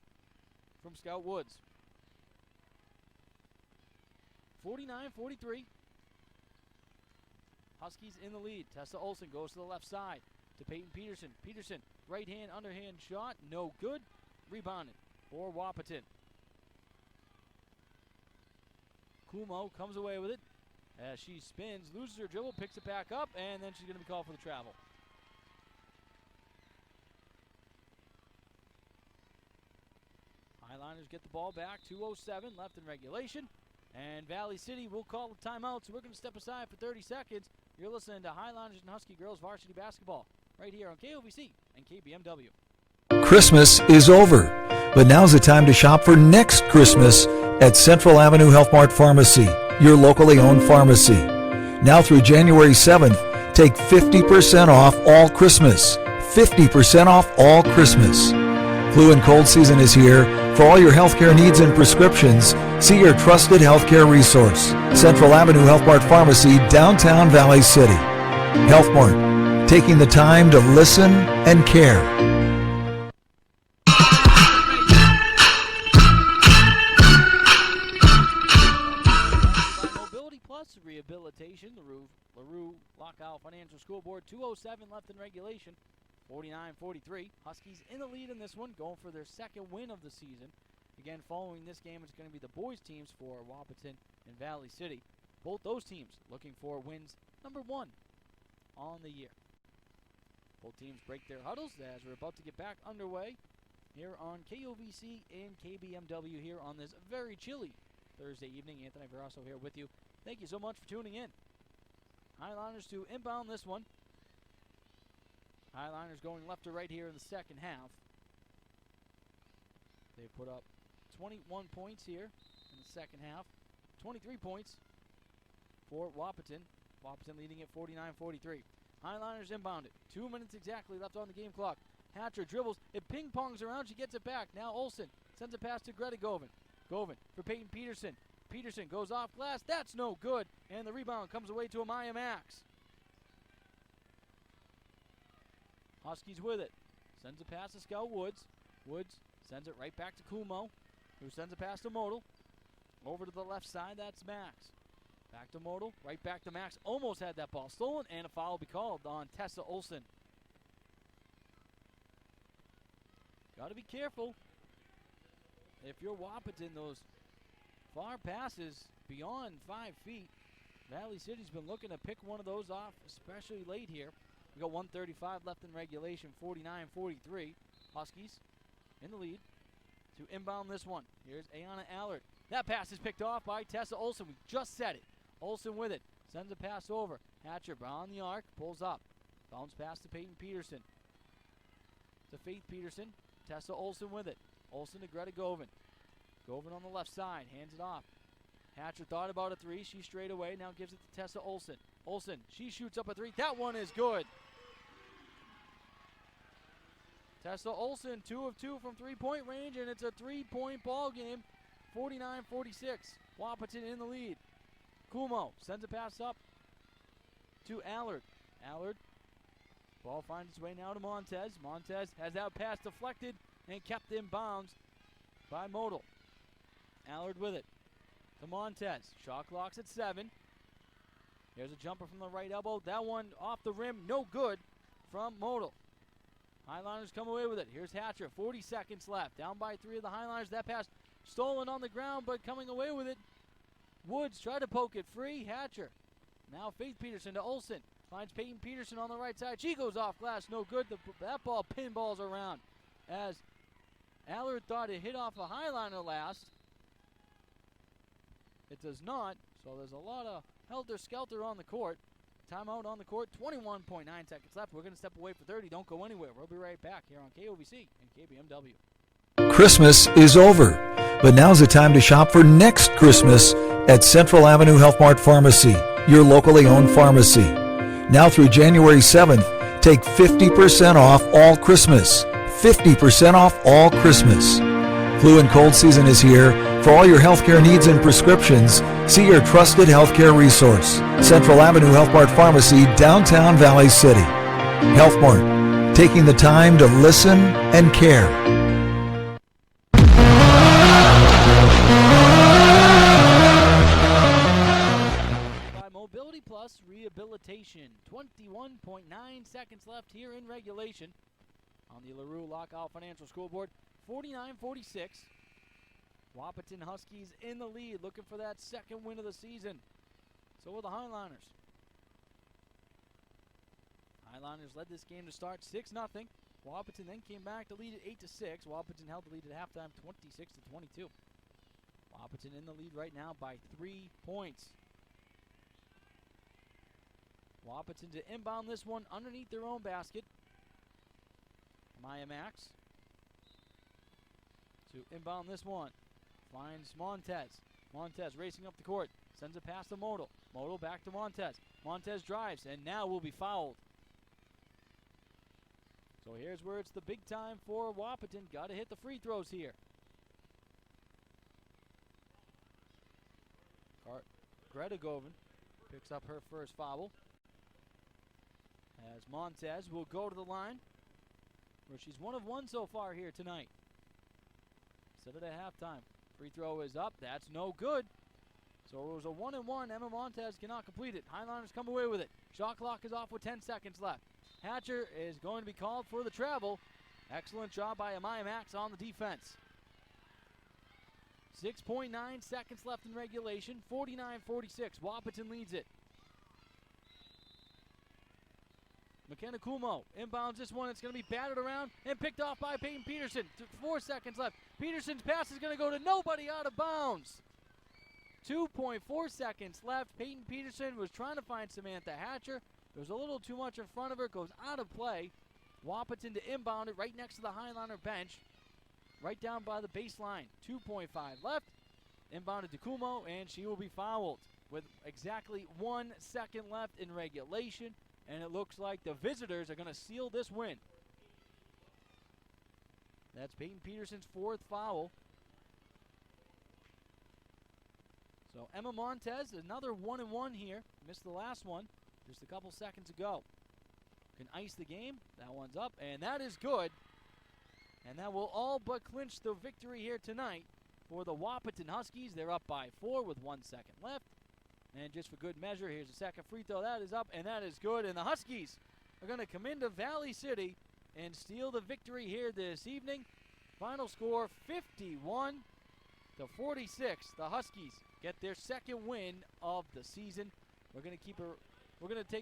from Scout Woods. 49-43. Huskies in the lead. Tessa Olsen goes to the left side to Peyton Peterson. Peterson, right hand, underhand shot, no good. Rebounded for Wahpeton. Kulmo comes away with it as she spins, loses her dribble, picks it back up, and then she's going to be called for the travel. Highliners get the ball back. 2:07 left in regulation. And Valley City will call the timeout, so we're going to step aside for 30 seconds. You're listening to Highliners and Husky Girls Varsity Basketball right here on KOVC and KBMW. Christmas is over, but now's the time to shop for next Christmas at Central Avenue Health Mart Pharmacy, your locally owned pharmacy. Now through January 7th, take 50% off all Christmas. 50% off all Christmas. Flu and cold season is here. For all your healthcare needs and prescriptions, see your trusted healthcare resource. Central Avenue Health Mart Pharmacy, downtown Valley City. Health Mart, taking the time to listen and care. Mobility Plus Rehabilitation, the LaRue Lockout Financial Scoreboard. 2:07 left in regulation. 49-43. Huskies in the lead in this one, going for their second win of the season. Again, following this game, it's going to be the boys' teams for Wahpeton and Valley City. Both those teams looking for wins number 1 on the year. Both teams break their huddles as we're about to get back underway here on KOVC and KBMW here on this very chilly Thursday evening. Anthony Verasso here with you. Thank you so much for tuning in. Highliners to inbound this one. Highliners going left to right here in the second half. They put up 21 points here in the second half. 23 points for Wahpeton. Wahpeton leading at 49-43. Highliners inbounded. 2 minutes exactly left on the game clock. Hatcher dribbles. It ping-pongs around. She gets it back. Now Olsen sends a pass to Greta Govan. Govan for Peyton Peterson. Peterson goes off glass. That's no good. And the rebound comes away to Amaya Max. Huskies with it. Sends a pass to Scout Woods. Woods sends it right back to Kulmo, who sends a pass to Modal. Over to the left side, that's Max. Back to Modal, right back to Max. Almost had that ball stolen, and a foul will be called on Tessa Olsen. Got to be careful. If you're Wahpeton, those far passes beyond 5 feet, Valley City's been looking to pick one of those off, especially late here. We got 1:35 left in regulation, 49-43. Huskies in the lead to inbound this one. Here's Ayana Allard. That pass is picked off by Tessa Olsen. We just said it. Olsen with it. Sends a pass over. Hatcher on the arc. Pulls up. Bounce pass to Peyton Peterson. To Faith Peterson. Tessa Olsen with it. Olsen to Greta Govan. Govan on the left side. Hands it off. Hatcher thought about a three. She straight away. Now gives it to Tessa Olsen. Olsen, she shoots up a three. That one is good. Tessa Olsen, 2 of 2 from three-point range, and it's a three-point ball game. 49-46. Wahpeton in the lead. Kumo sends a pass up to Allard. Allard, ball finds its way now to Montez. Montez has that pass deflected and kept in bounds by Modal. Allard with it to Montez. Shot clock's at 7. There's a jumper from the right elbow. That one off the rim, no good from Modal. Highliners come away with it. Here's Hatcher, 40 seconds left. Down by 3 of the Highliners. That pass stolen on the ground, but coming away with it. Woods tried to poke it free. Hatcher. Now Faith Peterson to Olsen. Finds Peyton Peterson on the right side. She goes off glass, no good. That ball pinballs around as Allard thought it hit off a Highliner last. It does not, so there's a lot of helter-skelter on the court. Timeout on the court, 21.9 seconds left. We're going to step away for 30. Don't go anywhere. We'll be right back here on KOVC and KBMW. Christmas is over, but now's the time to shop for next Christmas at Central Avenue Health Mart Pharmacy, your locally owned pharmacy. Now through January 7th, take 50% off all Christmas. 50% off all Christmas. Flu and cold season is here. For all your healthcare needs and prescriptions, see your trusted healthcare resource. Central Avenue Health Mart Pharmacy, downtown Valley City. Health Mart, taking the time to listen and care. By Mobility Plus Rehabilitation, 21.9 seconds left here in regulation on the LaRue Lockout Financial Scoreboard, 49-46. Wahpeton Huskies in the lead, looking for that second win of the season. So will the Highliners. Highliners led this game to start 6-0. Wahpeton then came back to lead at 8-6. Wahpeton held the lead at halftime 26-22. Wahpeton in the lead right now by 3 points. Wahpeton to inbound this one underneath their own basket. Maya Max to inbound this one. Finds Montez. Montez racing up the court. Sends a pass to Modal. Modal back to Montez. Montez drives and now will be fouled. So here's where it's the big time for Wahpeton. Got to hit the free throws here. Greta Govan picks up her first foul. As Montez will go to the line, where she's 1 of 1 so far here tonight. Set it at halftime. Free throw is up. That's no good. So it was a 1-and-1. Emma Montez cannot complete it. Highliners come away with it. Shot clock is off with 10 seconds left. Hatcher is going to be called for the travel. Excellent job by Amaya Max on the defense. 6.9 seconds left in regulation. 49-46. Wahpeton leads it. McKenna Kumo inbounds this one. It's going to be batted around and picked off by Peyton Peterson. 4 seconds left. Peterson's pass is going to go to nobody, out of bounds. 2.4 seconds left. Peyton Peterson was trying to find Samantha Hatcher. There was a little too much in front of her. Goes out of play. Wahpeton to inbound it right next to the Highliner bench. Right down by the baseline. 2.5 left. Inbounded to Kumo, and she will be fouled with exactly 1 second left in regulation. And it looks like the visitors are going to seal this win. That's Peyton Peterson's 4th foul. So Emma Montez, another 1-and-1 here. Missed the last one just a couple seconds ago. Can ice the game. That one's up, and that is good. And that will all but clinch the victory here tonight for the Wahpeton Huskies. They're up by 4 with 1 second left. And just for good measure, here's a second free throw. That is up, and that is good. And the Huskies are going to come into Valley City and steal the victory here this evening. Final score, 51-46. The Huskies get their second win of the season. We're going to take